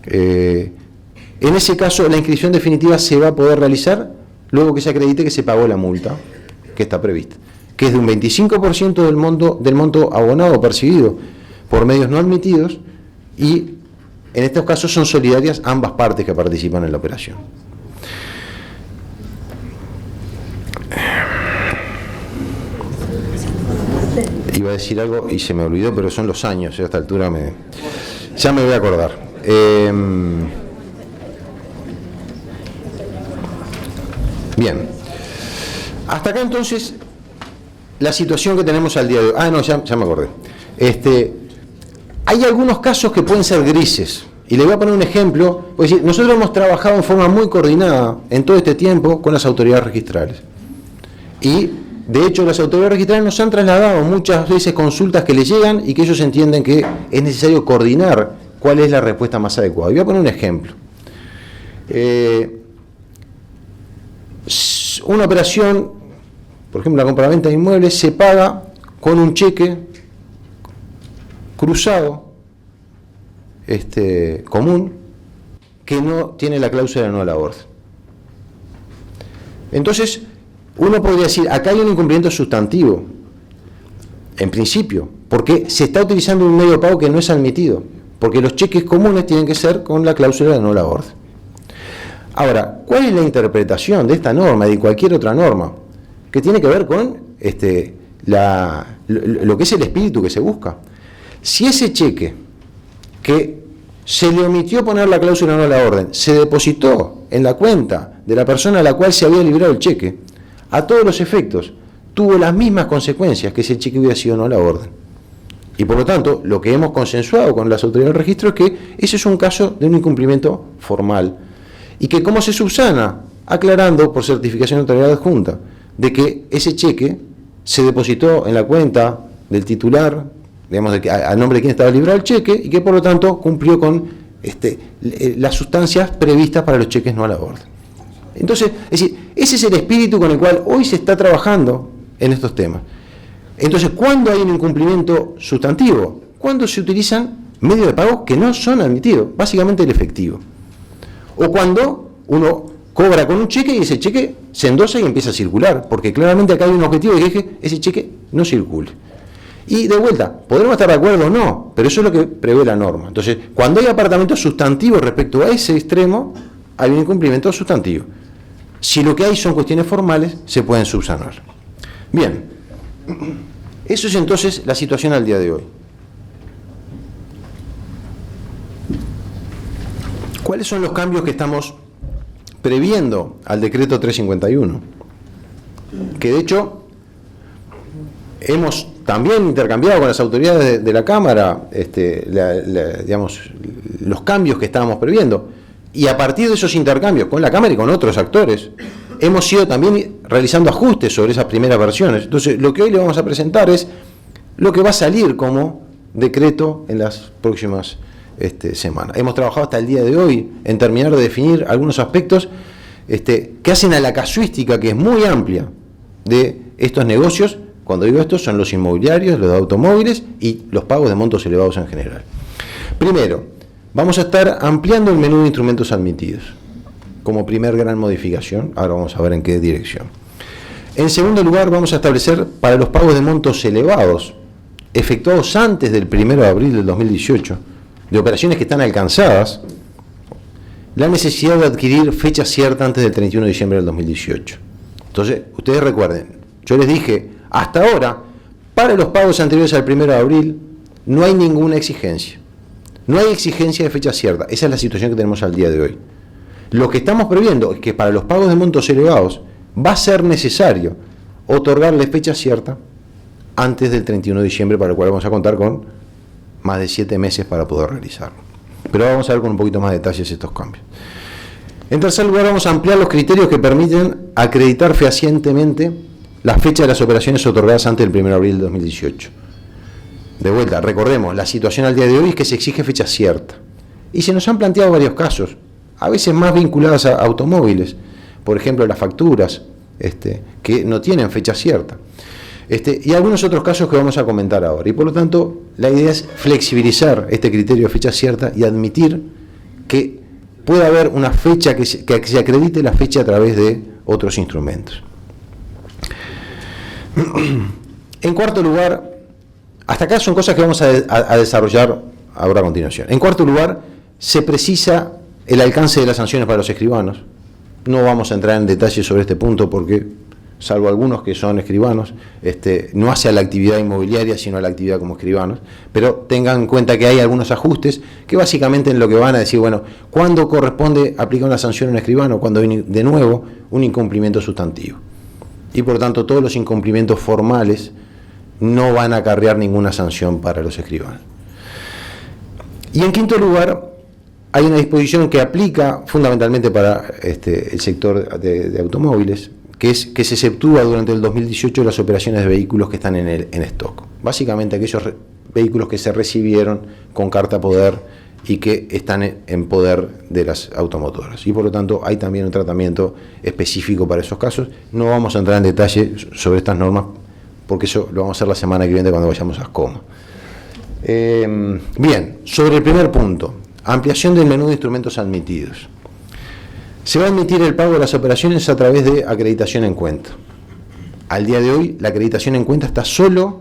en ese caso la inscripción definitiva se va a poder realizar luego que se acredite que se pagó la multa que está prevista, que es de un 25% del monto abonado o percibido por medios no admitidos, y en estos casos son solidarias ambas partes que participan en la operación. Iba a decir algo y se me olvidó, pero son los años, a esta altura ya me voy a acordar. Bien. Hasta acá entonces la situación que tenemos al día de hoy. Ya me acordé. Hay algunos casos que pueden ser grises. Y le voy a poner un ejemplo. Pues, nosotros hemos trabajado en forma muy coordinada en todo este tiempo con las autoridades registrales. Y de hecho, las autoridades registrales nos han trasladado muchas veces consultas que les llegan y que ellos entienden que es necesario coordinar cuál es la respuesta más adecuada. Voy a poner un ejemplo. Una operación, por ejemplo, la compraventa de inmuebles, se paga con un cheque cruzado, común, que no tiene la cláusula no a la orden. Entonces, uno podría decir, acá hay un incumplimiento sustantivo, en principio, porque se está utilizando un medio de pago que no es admitido, porque los cheques comunes tienen que ser con la cláusula de no la orden. Ahora, ¿cuál es la interpretación de esta norma y de cualquier otra norma? Que tiene que ver con lo que es el espíritu que se busca. Si ese cheque que se le omitió poner la cláusula no a la orden, se depositó en la cuenta de la persona a la cual se había librado el cheque, a todos los efectos, tuvo las mismas consecuencias que si el cheque hubiera sido no a la orden. Y por lo tanto, lo que hemos consensuado con las autoridades del registro es que ese es un caso de un incumplimiento formal. Y que cómo se subsana, aclarando por certificación de autoridad adjunta, de que ese cheque se depositó en la cuenta del titular, digamos, a nombre de quien estaba librado el cheque, y que por lo tanto cumplió con las sustancias previstas para los cheques no a la orden. Entonces, es decir, ese es el espíritu con el cual hoy se está trabajando en estos temas. Entonces, ¿cuándo hay un incumplimiento sustantivo? Cuando se utilizan medios de pago que no son admitidos, básicamente el efectivo. O cuando uno cobra con un cheque y ese cheque se endosa y empieza a circular, porque claramente acá hay un objetivo de que ese cheque no circule. Y de vuelta, podremos estar de acuerdo o no, pero eso es lo que prevé la norma. Entonces, cuando hay apartamentos sustantivos respecto a ese extremo, hay un incumplimiento sustantivo. Si lo que hay son cuestiones formales, se pueden subsanar. Bien, eso es entonces la situación al día de hoy. ¿Cuáles son los cambios que estamos previendo al decreto 351? Que de hecho hemos también intercambiado con las autoridades de la Cámara digamos, los cambios que estábamos previendo. Y a partir de esos intercambios con la Cámara y con otros actores, hemos ido también realizando ajustes sobre esas primeras versiones. Entonces, lo que hoy le vamos a presentar es lo que va a salir como decreto en las próximas semanas. Hemos trabajado hasta el día de hoy en terminar de definir algunos aspectos que hacen a la casuística, que es muy amplia, de estos negocios. Cuando digo esto, son los inmobiliarios, los de automóviles y los pagos de montos elevados en general. Primero, vamos a estar ampliando el menú de instrumentos admitidos, como primer gran modificación. Ahora vamos a ver en qué dirección. En segundo lugar, vamos a establecer para los pagos de montos elevados, efectuados antes del 1 de abril del 2018, de operaciones que están alcanzadas, la necesidad de adquirir fecha cierta antes del 31 de diciembre del 2018. Entonces, ustedes recuerden, yo les dije, hasta ahora, para los pagos anteriores al 1 de abril, no hay ninguna exigencia. No hay exigencia de fecha cierta. Esa es la situación que tenemos al día de hoy. Lo que estamos previendo es que para los pagos de montos elevados va a ser necesario otorgarle fecha cierta antes del 31 de diciembre, para el cual vamos a contar con más de 7 meses para poder realizarlo. Pero vamos a ver con un poquito más de detalles estos cambios. En tercer lugar, vamos a ampliar los criterios que permiten acreditar fehacientemente la fecha de las operaciones otorgadas antes del 1 de abril de 2018. De vuelta, recordemos, la situación al día de hoy es que se exige fecha cierta. Y se nos han planteado varios casos, a veces más vinculados a automóviles, por ejemplo las facturas, que no tienen fecha cierta. Y algunos otros casos que vamos a comentar ahora. Y por lo tanto, la idea es flexibilizar este criterio de fecha cierta y admitir que pueda haber una fecha que se acredite la fecha a través de otros instrumentos. En cuarto lugar, hasta acá son cosas que vamos a desarrollar ahora a continuación. En cuarto lugar, se precisa el alcance de las sanciones para los escribanos. No vamos a entrar en detalle sobre este punto porque, salvo algunos que son escribanos, no hace a la actividad inmobiliaria, sino a la actividad como escribanos, pero tengan en cuenta que hay algunos ajustes que básicamente en lo que van a decir, bueno, ¿cuándo corresponde aplicar una sanción a un escribano? Cuando hay de nuevo un incumplimiento sustantivo. Y por lo tanto todos los incumplimientos formales no van a acarrear ninguna sanción para los escribanos. Y en quinto lugar, hay una disposición que aplica fundamentalmente para el sector de automóviles, que es que se exceptúa durante el 2018 las operaciones de vehículos que están en stock. Básicamente aquellos vehículos que se recibieron con carta poder y que están en poder de las automotoras. Y por lo tanto hay también un tratamiento específico para esos casos. No vamos a entrar en detalle sobre estas normas porque eso lo vamos a hacer la semana que viene cuando vayamos a ASCOMA. Bien, sobre el primer punto, ampliación del menú de instrumentos admitidos. Se va a admitir el pago de las operaciones a través de acreditación en cuenta. Al día de hoy, la acreditación en cuenta está solo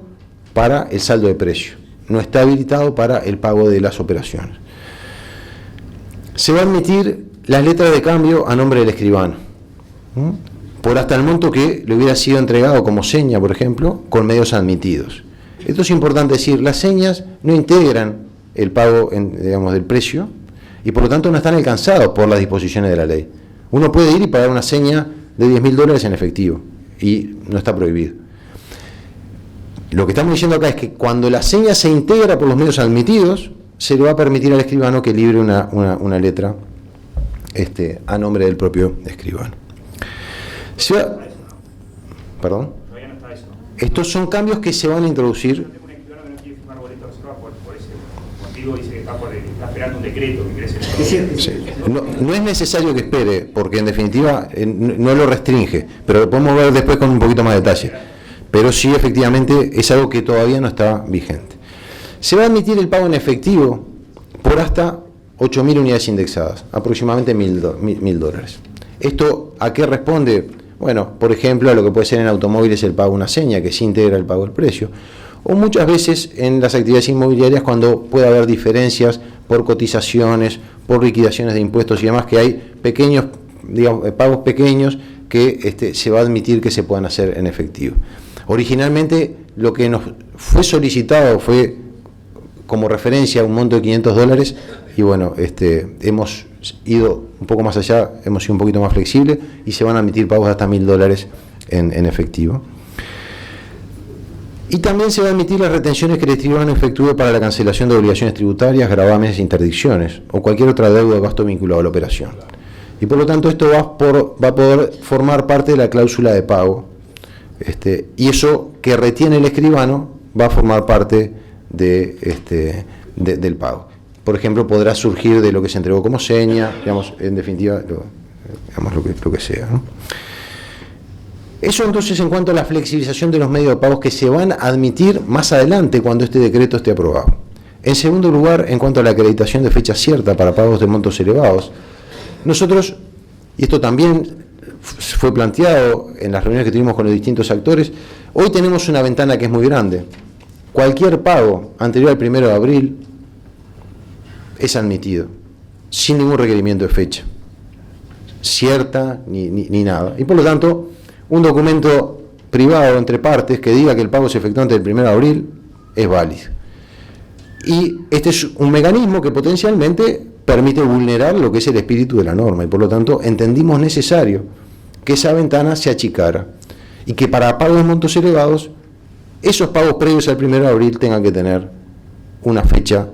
para el saldo de precio, no está habilitado para el pago de las operaciones. Se va a admitir las letras de cambio a nombre del escribano, por hasta el monto que le hubiera sido entregado como seña, por ejemplo, con medios admitidos. Esto es importante decir, las señas no integran el pago, digamos, del precio, y por lo tanto no están alcanzados por las disposiciones de la ley. Uno puede ir y pagar una seña de $10.000 en efectivo, y no está prohibido. Lo que estamos diciendo acá es que cuando la seña se integra por los medios admitidos, se le va a permitir al escribano que libre una letra a nombre del propio escribano. ¿Perdón? Estos son cambios que se van a introducir. Dice que está esperando un decreto que crece. Sí. No es necesario que espere, porque en definitiva no lo restringe, pero lo podemos ver después con un poquito más de detalle. Pero sí, efectivamente, es algo que todavía no está vigente. Se va a admitir el pago en efectivo por hasta 8.000 unidades indexadas, aproximadamente $1.000. ¿Esto a qué responde? Bueno, por ejemplo, a lo que puede ser en automóviles el pago de una seña, que se integra el pago del precio. O muchas veces en las actividades inmobiliarias cuando puede haber diferencias por cotizaciones, por liquidaciones de impuestos y demás, que hay pequeños, digamos, pagos pequeños que se va a admitir que se puedan hacer en efectivo. Originalmente lo que nos fue solicitado fue como referencia un monto de $500 y bueno, hemos ido un poco más allá, hemos sido un poquito más flexibles y se van a admitir pagos de hasta $1.000 en efectivo. Y también se va a admitir las retenciones que el escribano efectúe para la cancelación de obligaciones tributarias, gravámenes e interdicciones, o cualquier otra deuda o gasto vinculado a la operación. Y por lo tanto esto va a poder formar parte de la cláusula de pago. Y eso que retiene el escribano va a formar parte del pago. Por ejemplo, podrá surgir de lo que se entregó como seña, digamos, en definitiva, lo que sea, ¿no? Eso entonces en cuanto a la flexibilización de los medios de pagos que se van a admitir más adelante cuando este decreto esté aprobado. En segundo lugar, en cuanto a la acreditación de fecha cierta para pagos de montos elevados, nosotros, y esto también fue planteado en las reuniones que tuvimos con los distintos actores, hoy tenemos una ventana que es muy grande. Cualquier pago anterior al 1 de abril es admitido, sin ningún requerimiento de fecha cierta ni nada. Y por lo tanto, un documento privado entre partes que diga que el pago se efectuó antes del 1 de abril es válido. Y este es un mecanismo que potencialmente permite vulnerar lo que es el espíritu de la norma y por lo tanto entendimos necesario que esa ventana se achicara y que para pagos de montos elevados esos pagos previos al 1 de abril tengan que tener una fecha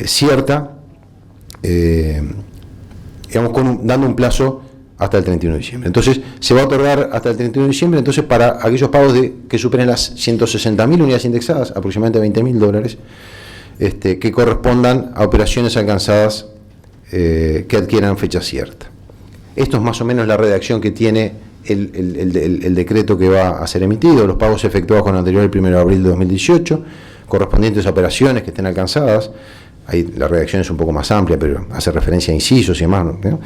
cierta, digamos, dando un plazo hasta el 31 de diciembre. Entonces, se va a otorgar hasta el 31 de diciembre, entonces para aquellos pagos que superen las 160.000 unidades indexadas, aproximadamente $20.000, que correspondan a operaciones alcanzadas que adquieran fecha cierta. Esto es más o menos la redacción que tiene el decreto que va a ser emitido, los pagos efectuados con anterior al 1 de abril de 2018, correspondientes a operaciones que estén alcanzadas. Ahí la redacción es un poco más amplia, pero hace referencia a incisos y demás, ¿no?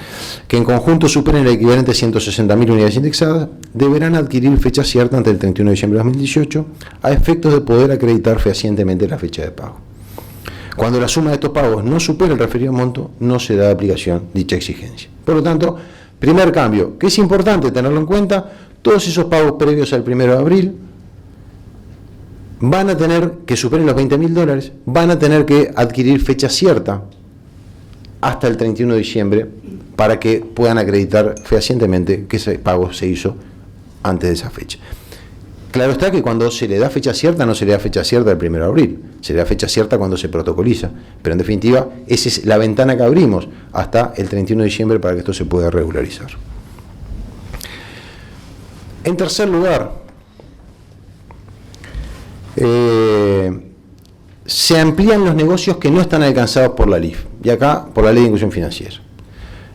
Que en conjunto superen el equivalente a 160.000 unidades indexadas, deberán adquirir fecha cierta ante el 31 de diciembre de 2018 a efectos de poder acreditar fehacientemente la fecha de pago. Cuando la suma de estos pagos no supere el referido monto, no se da aplicación dicha exigencia. Por lo tanto, primer cambio, que es importante tenerlo en cuenta, todos esos pagos previos al 1 de abril van a tener que superen los $20.000, van a tener que adquirir fecha cierta hasta el 31 de diciembre para que puedan acreditar fehacientemente que ese pago se hizo antes de esa fecha. Claro está que cuando se le da fecha cierta, no se le da fecha cierta el 1 de abril, se le da fecha cierta cuando se protocoliza, pero en definitiva esa es la ventana que abrimos hasta el 31 de diciembre para que esto se pueda regularizar. En tercer lugar, se amplían los negocios que no están alcanzados por la LIF, y acá por la Ley de Inclusión Financiera.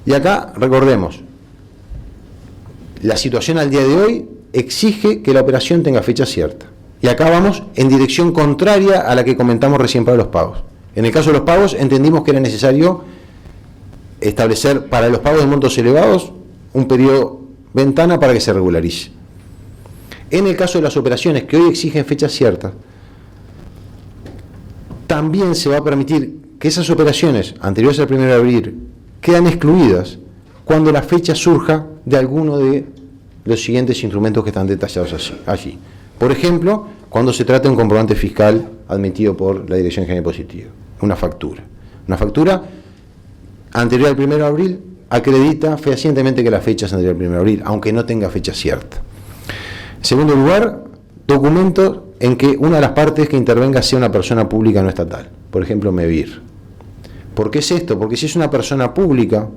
Y acá, recordemos, la situación al día de hoy exige que la operación tenga fecha cierta. Y acá vamos en dirección contraria a la que comentamos recién para los pagos. En el caso de los pagos, entendimos que era necesario establecer para los pagos de montos elevados un periodo ventana para que se regularice. En el caso de las operaciones que hoy exigen fecha cierta, también se va a permitir que esas operaciones anteriores al 1 de abril quedan excluidas cuando la fecha surja de alguno de los siguientes instrumentos que están detallados allí. Por ejemplo, cuando se trata de un comprobante fiscal admitido por la Dirección General Impositiva, una factura. Una factura anterior al 1 de abril acredita fehacientemente que la fecha es anterior al 1 de abril, aunque no tenga fecha cierta. En segundo lugar, documentos en que una de las partes que intervenga sea una persona pública no estatal, por ejemplo, MEVIR. ¿Por qué es esto? Porque si es una persona pública,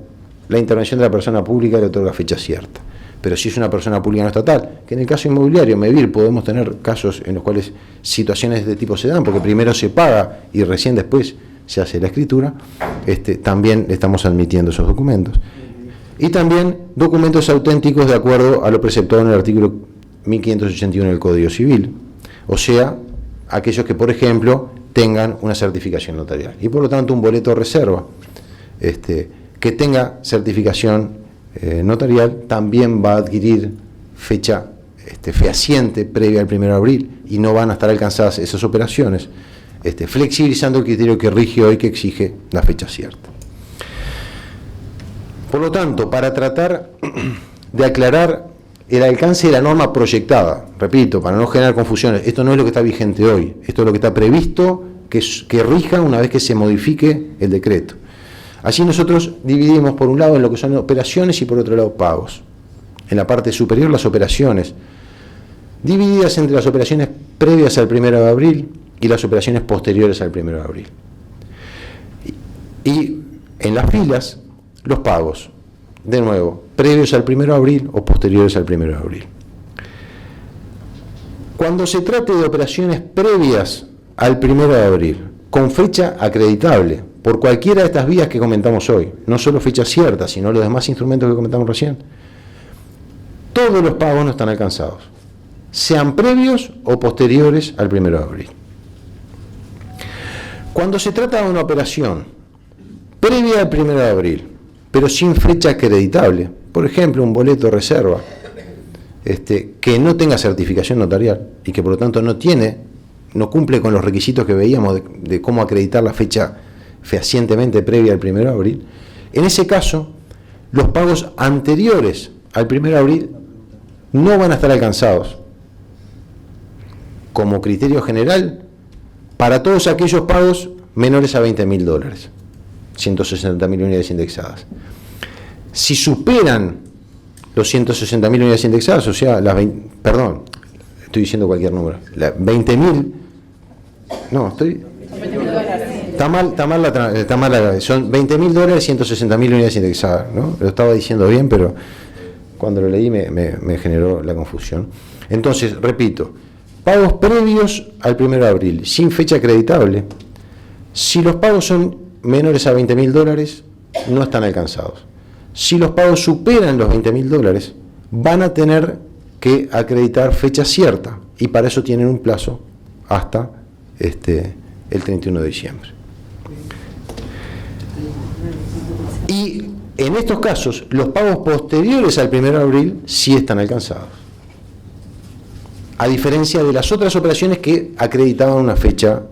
la intervención de la persona pública le otorga fecha cierta. Pero si es una persona pública no estatal, que en el caso inmobiliario, MEVIR, podemos tener casos en los cuales situaciones de tipo se dan, porque primero se paga y recién después se hace la escritura, también estamos admitiendo esos documentos. Y también documentos auténticos de acuerdo a lo preceptuado en el artículo 1581 del Código Civil, o sea, aquellos que, por ejemplo, tengan una certificación notarial. Y por lo tanto, un boleto de reserva que tenga certificación notarial también va a adquirir fecha fehaciente previa al 1 de abril y no van a estar alcanzadas esas operaciones, flexibilizando el criterio que rige hoy, que exige la fecha cierta. Por lo tanto, para tratar de aclarar el alcance de la norma proyectada, repito, para no generar confusiones, esto no es lo que está vigente hoy, esto es lo que está previsto que rija una vez que se modifique el decreto. Allí nosotros dividimos por un lado en lo que son operaciones y por otro lado pagos. En la parte superior las operaciones, divididas entre las operaciones previas al 1 de abril y las operaciones posteriores al 1 de abril. Y en las filas, los pagos, de nuevo, previos al 1 de abril o posteriores al 1 de abril. Cuando se trate de operaciones previas al 1 de abril, con fecha acreditable, por cualquiera de estas vías que comentamos hoy, no solo fecha cierta, sino los demás instrumentos que comentamos recién, todos los pagos no están alcanzados, sean previos o posteriores al 1 de abril. Cuando se trata de una operación previa al 1 de abril, pero sin fecha acreditable, por ejemplo, un boleto de reserva, que no tenga certificación notarial y que por lo tanto no cumple con los requisitos que veíamos de cómo acreditar la fecha fehacientemente previa al 1 de abril, en ese caso, los pagos anteriores al 1 de abril no van a estar alcanzados. Como criterio general, para todos aquellos pagos menores a $20.000, 160.000 unidades indexadas. Si superan los 160.000 unidades indexadas, o sea, perdón, estoy diciendo cualquier número, 20.000, no, está mal, son $20.000, 160.000 unidades indexadas, ¿no? Lo estaba diciendo bien, pero cuando lo leí me generó la confusión. Entonces, repito, pagos previos al 1 de abril, sin fecha acreditable, si los pagos son menores a $20.000, no están alcanzados. Si los pagos superan los $20.000, van a tener que acreditar fecha cierta, y para eso tienen un plazo hasta el 31 de diciembre. Y en estos casos, los pagos posteriores al 1 de abril sí están alcanzados, a diferencia de las otras operaciones que acreditaban una fecha,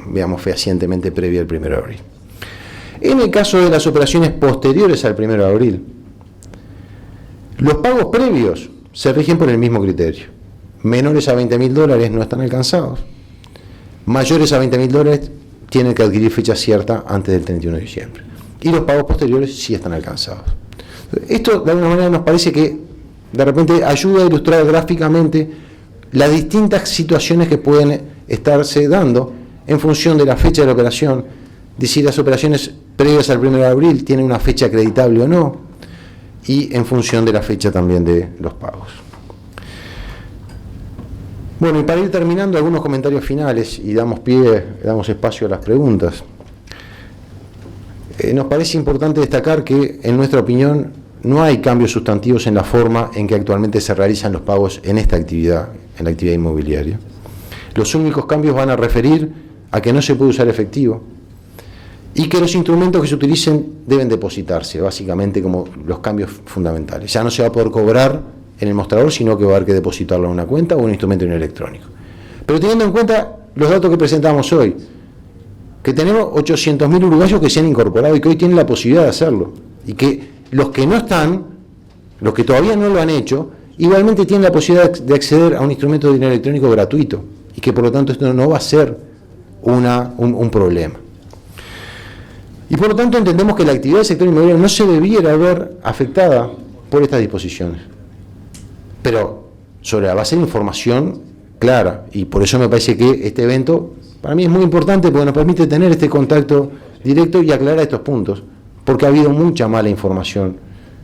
veamos, fehacientemente previa al 1 de abril. En el caso de las operaciones posteriores al 1 de abril, los pagos previos se rigen por el mismo criterio. Menores a $20.000 no están alcanzados. Mayores a $20.000 tienen que adquirir fecha cierta antes del 31 de diciembre. Y los pagos posteriores sí están alcanzados. Esto, de alguna manera, nos parece que de repente ayuda a ilustrar gráficamente las distintas situaciones que pueden estarse dando en función de la fecha de la operación, de si las operaciones previas al 1 de abril tienen una fecha acreditable o no, y en función de la fecha también de los pagos. Bueno, y para ir terminando, algunos comentarios finales y damos espacio a las preguntas. Nos parece importante destacar que, en nuestra opinión, no hay cambios sustantivos en la forma en que actualmente se realizan los pagos en esta actividad, en la actividad inmobiliaria. Los únicos cambios van a referir a que no se puede usar efectivo y que los instrumentos que se utilicen deben depositarse, básicamente como los cambios fundamentales. Ya no se va a poder cobrar en el mostrador, sino que va a haber que depositarlo en una cuenta o en un instrumento electrónico. Pero teniendo en cuenta los datos que presentamos hoy, que tenemos 800.000 uruguayos que se han incorporado y que hoy tienen la posibilidad de hacerlo. Y que los que no están, los que todavía no lo han hecho, igualmente tienen la posibilidad de acceder a un instrumento de dinero electrónico gratuito. Y que por lo tanto esto no va a ser un problema. Y por lo tanto entendemos que la actividad del sector inmobiliario no se debiera ver afectada por estas disposiciones. Pero sobre la base de información clara. Y por eso me parece que este evento para mí es muy importante porque nos permite tener este contacto directo y aclarar estos puntos, porque ha habido mucha mala información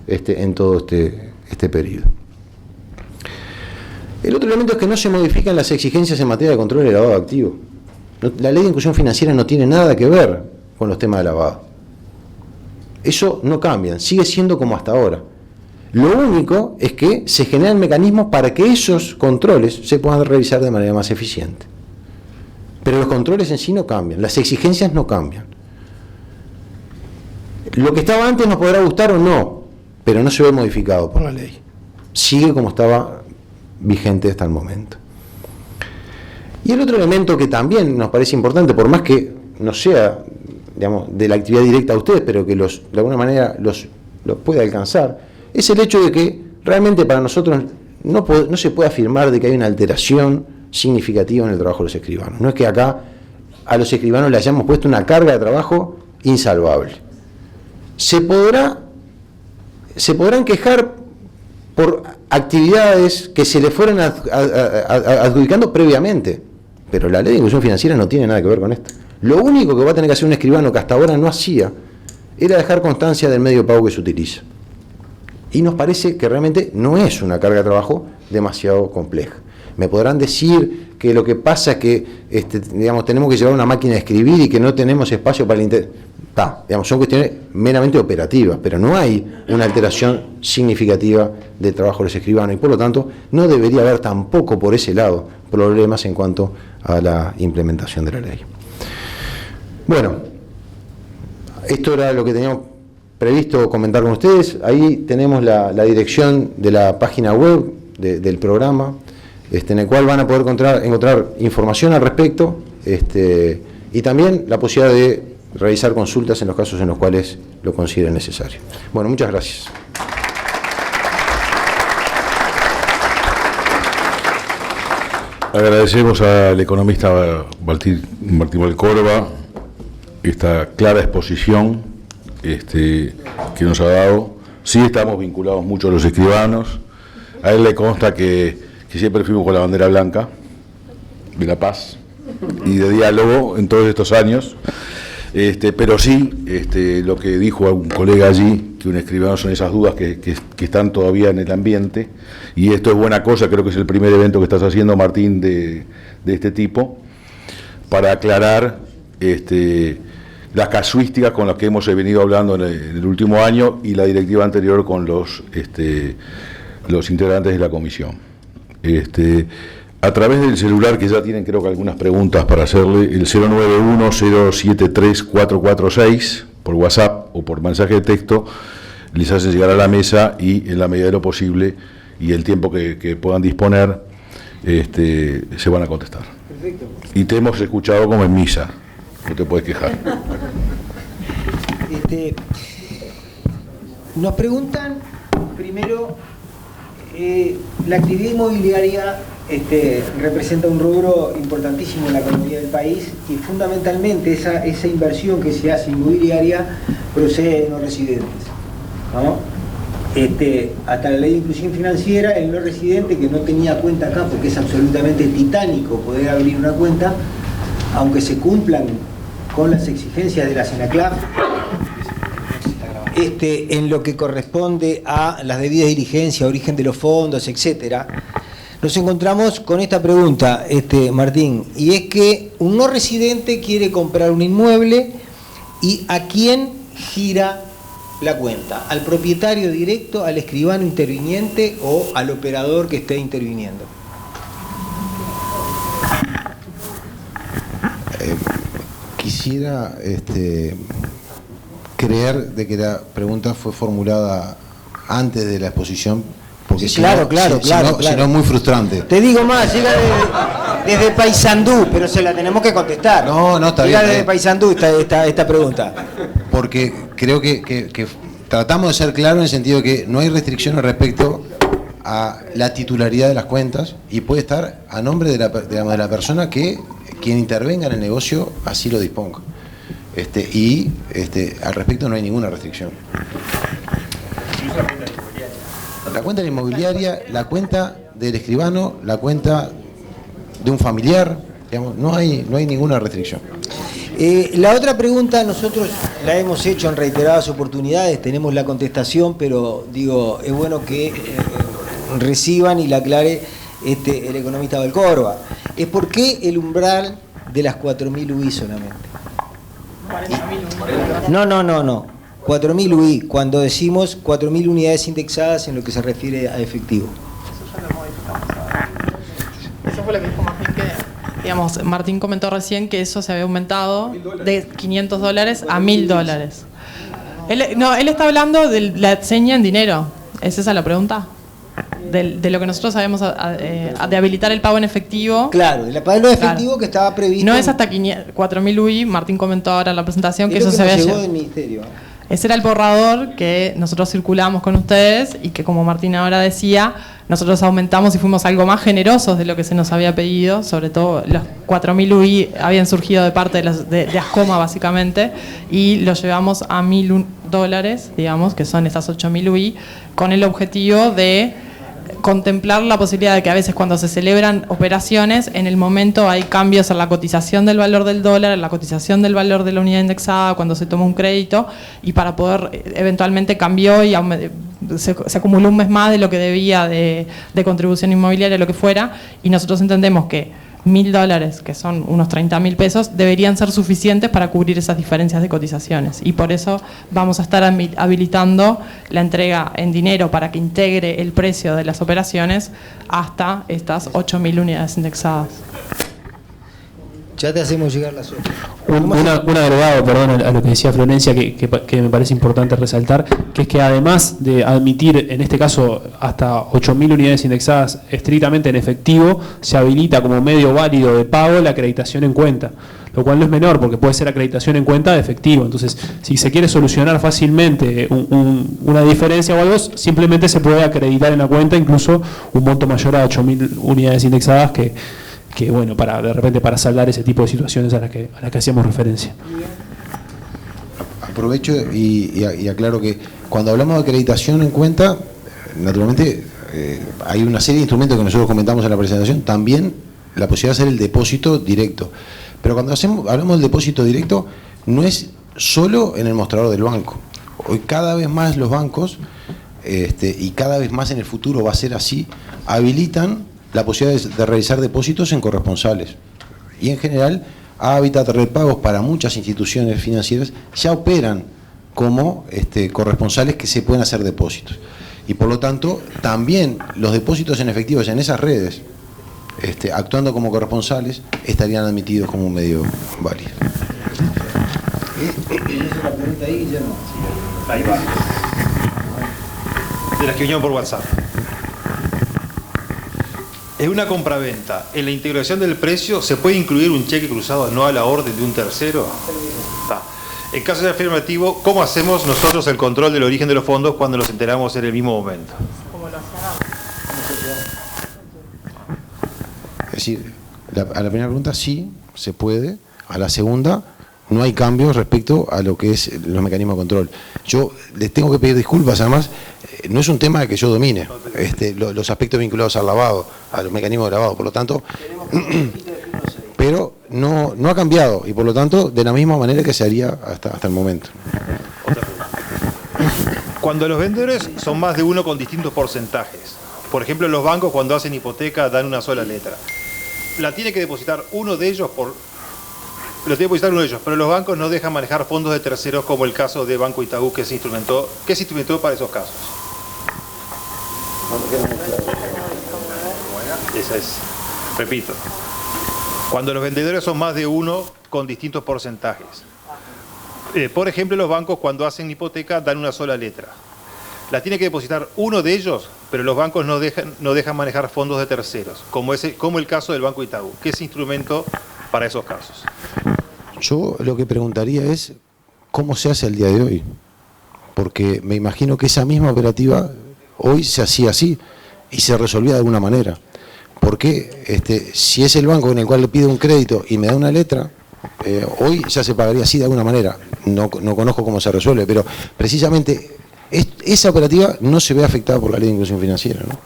en todo este periodo. El otro elemento es que no se modifican las exigencias en materia de control de lavado de activos. La ley de inclusión financiera no tiene nada que ver con los temas de lavado. Eso no cambia, sigue siendo como hasta ahora. Lo único es que se generan mecanismos para que esos controles se puedan realizar de manera más eficiente. Pero los controles en sí no cambian, las exigencias no cambian. Lo que estaba antes nos podrá gustar o no, pero no se ve modificado por la ley. Sigue como estaba vigente hasta el momento. Y el otro elemento que también nos parece importante, por más que no sea, digamos, de la actividad directa a ustedes, pero que de alguna manera los puede alcanzar, es el hecho de que realmente para nosotros no se puede afirmar de que hay una alteración significativa en el trabajo de los escribanos. No es que acá a los escribanos le hayamos puesto una carga de trabajo insalvable. Se podrán quejar por actividades que se le fueron adjudicando previamente, pero la ley de inclusión financiera no tiene nada que ver con esto. Lo único que va a tener que hacer un escribano que hasta ahora no hacía era dejar constancia del medio de pago que se utiliza. Y nos parece que realmente no es una carga de trabajo demasiado compleja. Me podrán decir que lo que pasa es que tenemos que llevar una máquina de escribir y que no tenemos espacio para el son cuestiones meramente operativas, pero no hay una alteración significativa del trabajo de los escribanos y por lo tanto no debería haber tampoco por ese lado problemas en cuanto a la implementación de la ley. Bueno, esto era lo que teníamos previsto comentar con ustedes. Ahí tenemos la dirección de la página web del programa, en el cual van a poder encontrar información al respecto y también la posibilidad de realizar consultas en los casos en los cuales lo consideren necesario. Bueno, muchas gracias. Agradecemos al economista Martín Valcórova esta clara exposición que nos ha dado. Sí estamos vinculados mucho a los escribanos. A él le consta que siempre fuimos con la bandera blanca de la paz y de diálogo en todos estos años. Pero sí, lo que dijo un colega allí, que un escribano son esas dudas que están todavía en el ambiente, y esto es buena cosa, creo que es el primer evento que estás haciendo, Martín, de este tipo, para aclarar las casuísticas con las que hemos venido hablando en el último año y la directiva anterior con los integrantes de la comisión. A través del celular, que ya tienen creo que algunas preguntas para hacerle, el 091-073-446, por WhatsApp o por mensaje de texto, les hacen llegar a la mesa y en la medida de lo posible y el tiempo que puedan disponer, se van a contestar. Perfecto. Y te hemos escuchado como en misa, no te puedes quejar. Nos preguntan, primero, la actividad inmobiliaria representa un rubro importantísimo en la economía del país y fundamentalmente esa inversión que se hace inmobiliaria procede de no residentes, ¿no? Hasta la ley de inclusión financiera, el no residente que no tenía cuenta acá, porque es absolutamente titánico poder abrir una cuenta, aunque se cumplan con las exigencias de la SENACLAF, en lo que corresponde a las debidas diligencias, origen de los fondos, etcétera, nos encontramos con esta pregunta, Martín, y es que un no residente quiere comprar un inmueble y ¿a quién gira la cuenta? ¿Al propietario directo, al escribano interviniente o al operador que esté interviniendo? Quisiera creer de que la pregunta fue formulada antes de la exposición, porque sí, claro, si no es muy frustrante. Te digo más, desde Paysandú, pero se la tenemos que contestar. No, está Llega bien. desde Paysandú esta pregunta. Porque creo que tratamos de ser claros en el sentido de que no hay restricciones respecto a la titularidad de las cuentas y puede estar a nombre de la persona que quien intervenga en el negocio así lo disponga. Al respecto no hay ninguna restricción. La cuenta de la inmobiliaria, la cuenta del escribano, la cuenta de un familiar, digamos, no hay ninguna restricción. La otra pregunta nosotros la hemos hecho en reiteradas oportunidades, tenemos la contestación, pero digo, es bueno que reciban y la aclare el economista Valcórdoba. Es por qué el umbral de las 4.000 UI solamente. 40.000 UI. No. 4.000 UI, cuando decimos 4.000 unidades indexadas en lo que se refiere a efectivo. Eso fue lo que dijo Martín, que, digamos, Martín comentó recién que eso se había aumentado de $500 a $1.000. Él está hablando de la seña en dinero. ¿Es esa la pregunta? De lo que nosotros sabemos de habilitar el pago en efectivo. Claro, de pago en efectivo, claro, que estaba previsto. No es hasta 4.000 UI. Martín comentó ahora en la presentación que es eso que se había llegó del ministerio. Ese era el borrador que nosotros circulamos con ustedes y que, como Martín ahora decía, nosotros aumentamos y fuimos algo más generosos de lo que se nos había pedido. Sobre todo los 4.000 UI habían surgido de parte de Ascoma, básicamente, y los llevamos a $1.000, digamos, que son estas 8.000 UI, con el objetivo de contemplar la posibilidad de que a veces cuando se celebran operaciones, en el momento hay cambios en la cotización del valor del dólar, en la cotización del valor de la unidad indexada cuando se toma un crédito, y para poder, eventualmente cambió y se acumuló un mes más de lo que debía de contribución inmobiliaria, lo que fuera, y nosotros entendemos que $1.000, que son unos 30.000 pesos, deberían ser suficientes para cubrir esas diferencias de cotizaciones. Y por eso vamos a estar habilitando la entrega en dinero para que integre el precio de las operaciones hasta estas 8.000 unidades indexadas. Ya te hacemos llegar las otras. Un agregado, perdón, a lo que decía Florencia, que me parece importante resaltar, que es que además de admitir, en este caso, hasta 8.000 unidades indexadas estrictamente en efectivo, se habilita como medio válido de pago la acreditación en cuenta, lo cual no es menor, porque puede ser acreditación en cuenta de efectivo. Entonces, si se quiere solucionar fácilmente una diferencia o algo, simplemente se puede acreditar en la cuenta incluso un monto mayor a 8.000 unidades indexadas que bueno, de repente para saldar ese tipo de situaciones a las que hacíamos referencia. Aprovecho y aclaro que cuando hablamos de acreditación en cuenta, naturalmente hay una serie de instrumentos que nosotros comentamos en la presentación, también la posibilidad de hacer el depósito directo. Pero cuando hablamos del depósito directo, no es solo en el mostrador del banco. Hoy cada vez más los bancos, y cada vez más en el futuro va a ser así, habilitan la posibilidad de realizar depósitos en corresponsales. Y en general, Habitat Repagos para muchas instituciones financieras ya operan como corresponsales que se pueden hacer depósitos. Y por lo tanto, también los depósitos en efectivos en esas redes, actuando como corresponsales, estarían admitidos como un medio válido. ¿Tienes la pregunta ahí, Guillermo? Ahí va. De las que vinieron por WhatsApp. En una compraventa, en la integración del precio, ¿se puede incluir un cheque cruzado no a la orden de un tercero? Está. En caso de afirmativo, ¿cómo hacemos nosotros el control del origen de los fondos cuando los enteramos en el mismo momento? Es decir, a la primera pregunta sí, se puede. A la segunda, no hay cambios respecto a lo que es los mecanismos de control. Yo les tengo que pedir disculpas, además, no es un tema que yo domine, los aspectos vinculados al lavado, a los mecanismos de lavado, por lo tanto, pero no ha cambiado, y por lo tanto, de la misma manera que se haría hasta el momento. Cuando los vendedores son más de uno con distintos porcentajes, por ejemplo, los bancos cuando hacen hipoteca dan una sola letra, la tiene que depositar uno de ellos pero los bancos no dejan manejar fondos de terceros, como el caso de Banco Itaú que se instrumentó para esos casos. Esa es, repito, cuando los vendedores son más de uno con distintos porcentajes. Por ejemplo, los bancos cuando hacen hipoteca dan una sola letra. La tiene que depositar uno de ellos pero los bancos no dejan manejar fondos de terceros, como el caso del Banco Itaú. ¿Qué es instrumento para esos casos? Yo lo que preguntaría es cómo se hace el día de hoy, porque me imagino que esa misma operativa hoy se hacía así y se resolvía de alguna manera. Porque si es el banco en el cual le pide un crédito y me da una letra, hoy ya se pagaría así de alguna manera. No conozco cómo se resuelve, pero precisamente esa operativa no se ve afectada por la ley de inclusión financiera, ¿no?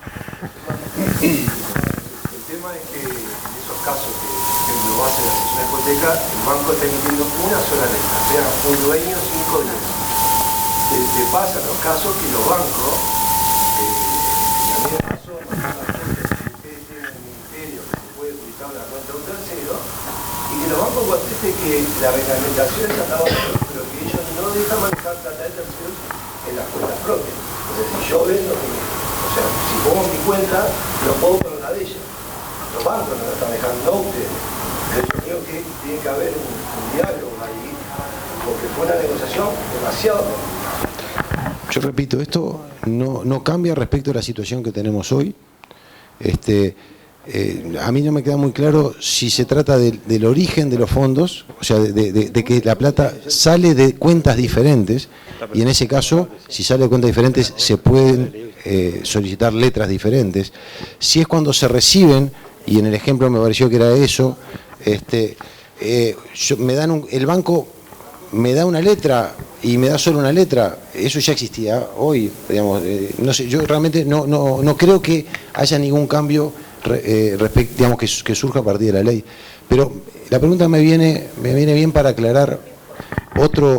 El tema es que en esos casos que lo hace la sesión de hipoteca, el banco está emitiendo una sola letra, o sea, un dueño 5 días. Te pasa en los casos que los bancos, y a mí me pasó, ustedes tienen el ministerio que se puede ubicar la cuenta de un tercero, y que los bancos contesten que la reglamentación ya estaba bien, pero que ellos no dejan manejar plata de terceros en las cuentas propias. Entonces, si yo vendo, o sea, si pongo mi cuenta, lo puedo poner una de ellas. Los bancos no lo están dejando, no ustedes. Yo creo que tiene que haber un diálogo ahí, porque fue una negociación demasiado complicada. Yo repito, esto no cambia respecto a la situación que tenemos hoy. A mí no me queda muy claro si se trata del origen de los fondos, o sea, de que la plata sale de cuentas diferentes, y en ese caso, si sale de cuentas diferentes, se pueden solicitar letras diferentes. Si es cuando se reciben, y en el ejemplo me pareció que era eso, el banco me da una letra y me da solo una letra, eso ya existía hoy, digamos, no sé, yo realmente no creo que haya ningún cambio digamos, que surja a partir de la ley. Pero la pregunta me viene bien para aclarar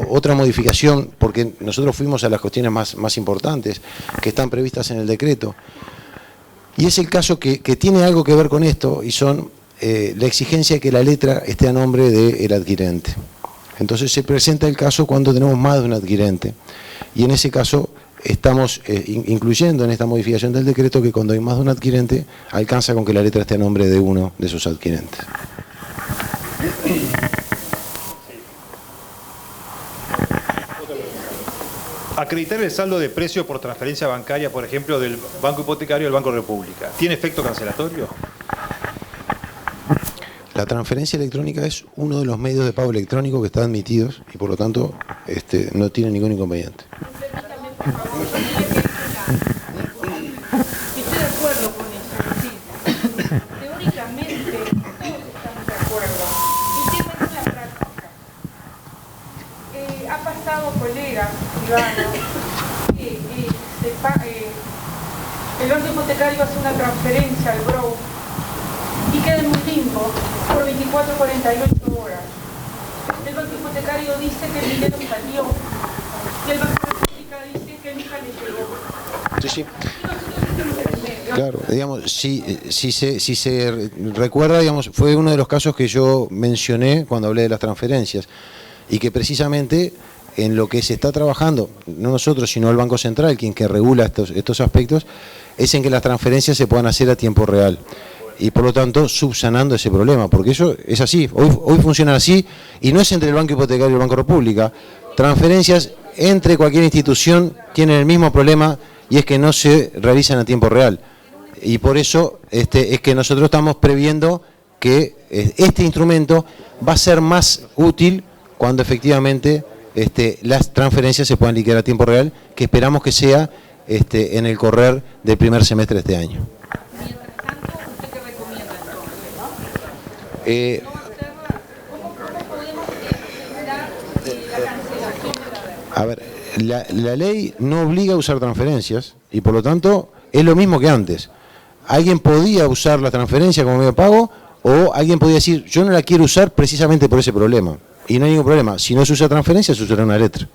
otra modificación, porque nosotros fuimos a las cuestiones más importantes que están previstas en el decreto. Y es el caso que tiene algo que ver con esto, y son la exigencia de que la letra esté a nombre del adquirente. Entonces se presenta el caso cuando tenemos más de un adquirente. Y en ese caso estamos incluyendo en esta modificación del decreto que cuando hay más de un adquirente, alcanza con que la letra esté a nombre de uno de esos adquirentes. Acreditar el saldo de precio por transferencia bancaria, por ejemplo, del Banco Hipotecario al Banco República, ¿tiene efecto cancelatorio? La transferencia electrónica es uno de los medios de pago electrónico que están admitidos y por lo tanto no tiene ningún inconveniente. Estoy de acuerdo con eso, sí. Teóricamente todos estamos de acuerdo. El tema es la práctica. Ha pasado colegas privados que el banco hipotecario hace una transferencia al broker y queda en un limbo por 24 o 48 horas. El banco hipotecario dice que el dinero salió y el banco dice que nunca le llegó. Sí. Claro, digamos, si se recuerda, digamos, fue uno de los casos que yo mencioné cuando hablé de las transferencias, y que precisamente en lo que se está trabajando, no nosotros, sino el Banco Central, quien que regula estos aspectos, es en que las transferencias se puedan hacer a tiempo real. Y por lo tanto subsanando ese problema, porque eso es así, hoy funciona así, y no es entre el Banco Hipotecario y el Banco República. Transferencias entre cualquier institución tienen el mismo problema, y es que no se realizan a tiempo real. Y por eso es que nosotros estamos previendo que este instrumento va a ser más útil cuando efectivamente las transferencias se puedan liquidar a tiempo real, que esperamos que sea en el correr del primer semestre de este año. A ver, la ley no obliga a usar transferencias y por lo tanto es lo mismo que antes. Alguien podía usar la transferencia como medio de pago, o alguien podía decir, yo no la quiero usar precisamente por ese problema. Y no hay ningún problema. Si no se usa transferencia, se usará una letra.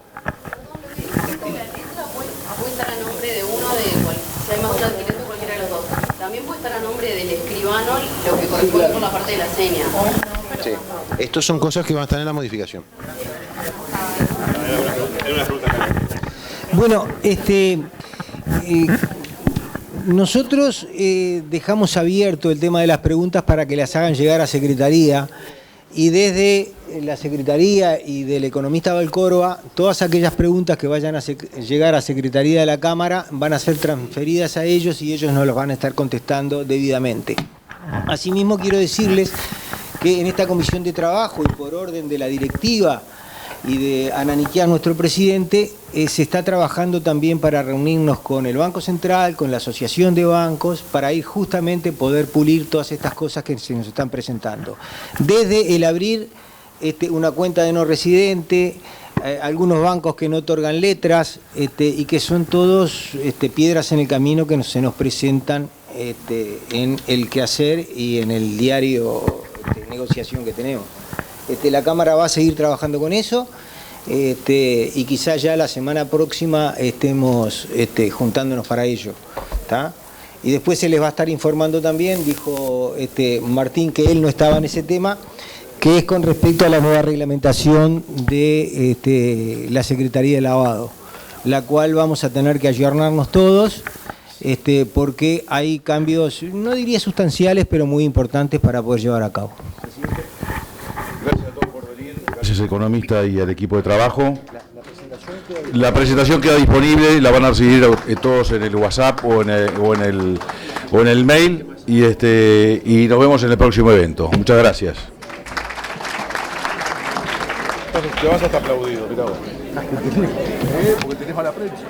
Puede estar a nombre de uno, si hay más de un adquirente, cualquiera de los dos. También puede estar a nombre del escribano, lo que corresponde por la parte de la seña. Sí. Estas son cosas que van a estar en la modificación. Bueno, nosotros dejamos abierto el tema de las preguntas para que las hagan llegar a Secretaría. y desde la Secretaría y del economista Valcórdoba, todas aquellas preguntas que vayan a llegar a Secretaría de la Cámara van a ser transferidas a ellos y ellos nos las van a estar contestando debidamente. Asimismo, quiero decirles que en esta comisión de trabajo y por orden de la directiva y de Ananiquian, nuestro presidente, se está trabajando también para reunirnos con el Banco Central, con la Asociación de Bancos, para ir justamente poder pulir todas estas cosas que se nos están presentando. Desde el abrir una cuenta de no residente, algunos bancos que no otorgan letras, y que son todos piedras en el camino que se nos presentan en el quehacer y en el diario de negociación que tenemos. La Cámara va a seguir trabajando con eso, y quizás ya la semana próxima estemos juntándonos para ello, ¿tá? Y después se les va a estar informando también, dijo Martín que él no estaba en ese tema, que es con respecto a la nueva reglamentación de la Secretaría de Lavado, la cual vamos a tener que ayornarnos todos, porque hay cambios, no diría sustanciales, pero muy importantes para poder llevar a cabo. Gracias a todos por venir, gracias al economista y al equipo de trabajo. La presentación queda disponible, la van a recibir todos en el WhatsApp o en el mail, y nos vemos en el próximo evento. Muchas gracias. Te vas hasta aplaudido, mirá vos. Porque tenés mala prensa.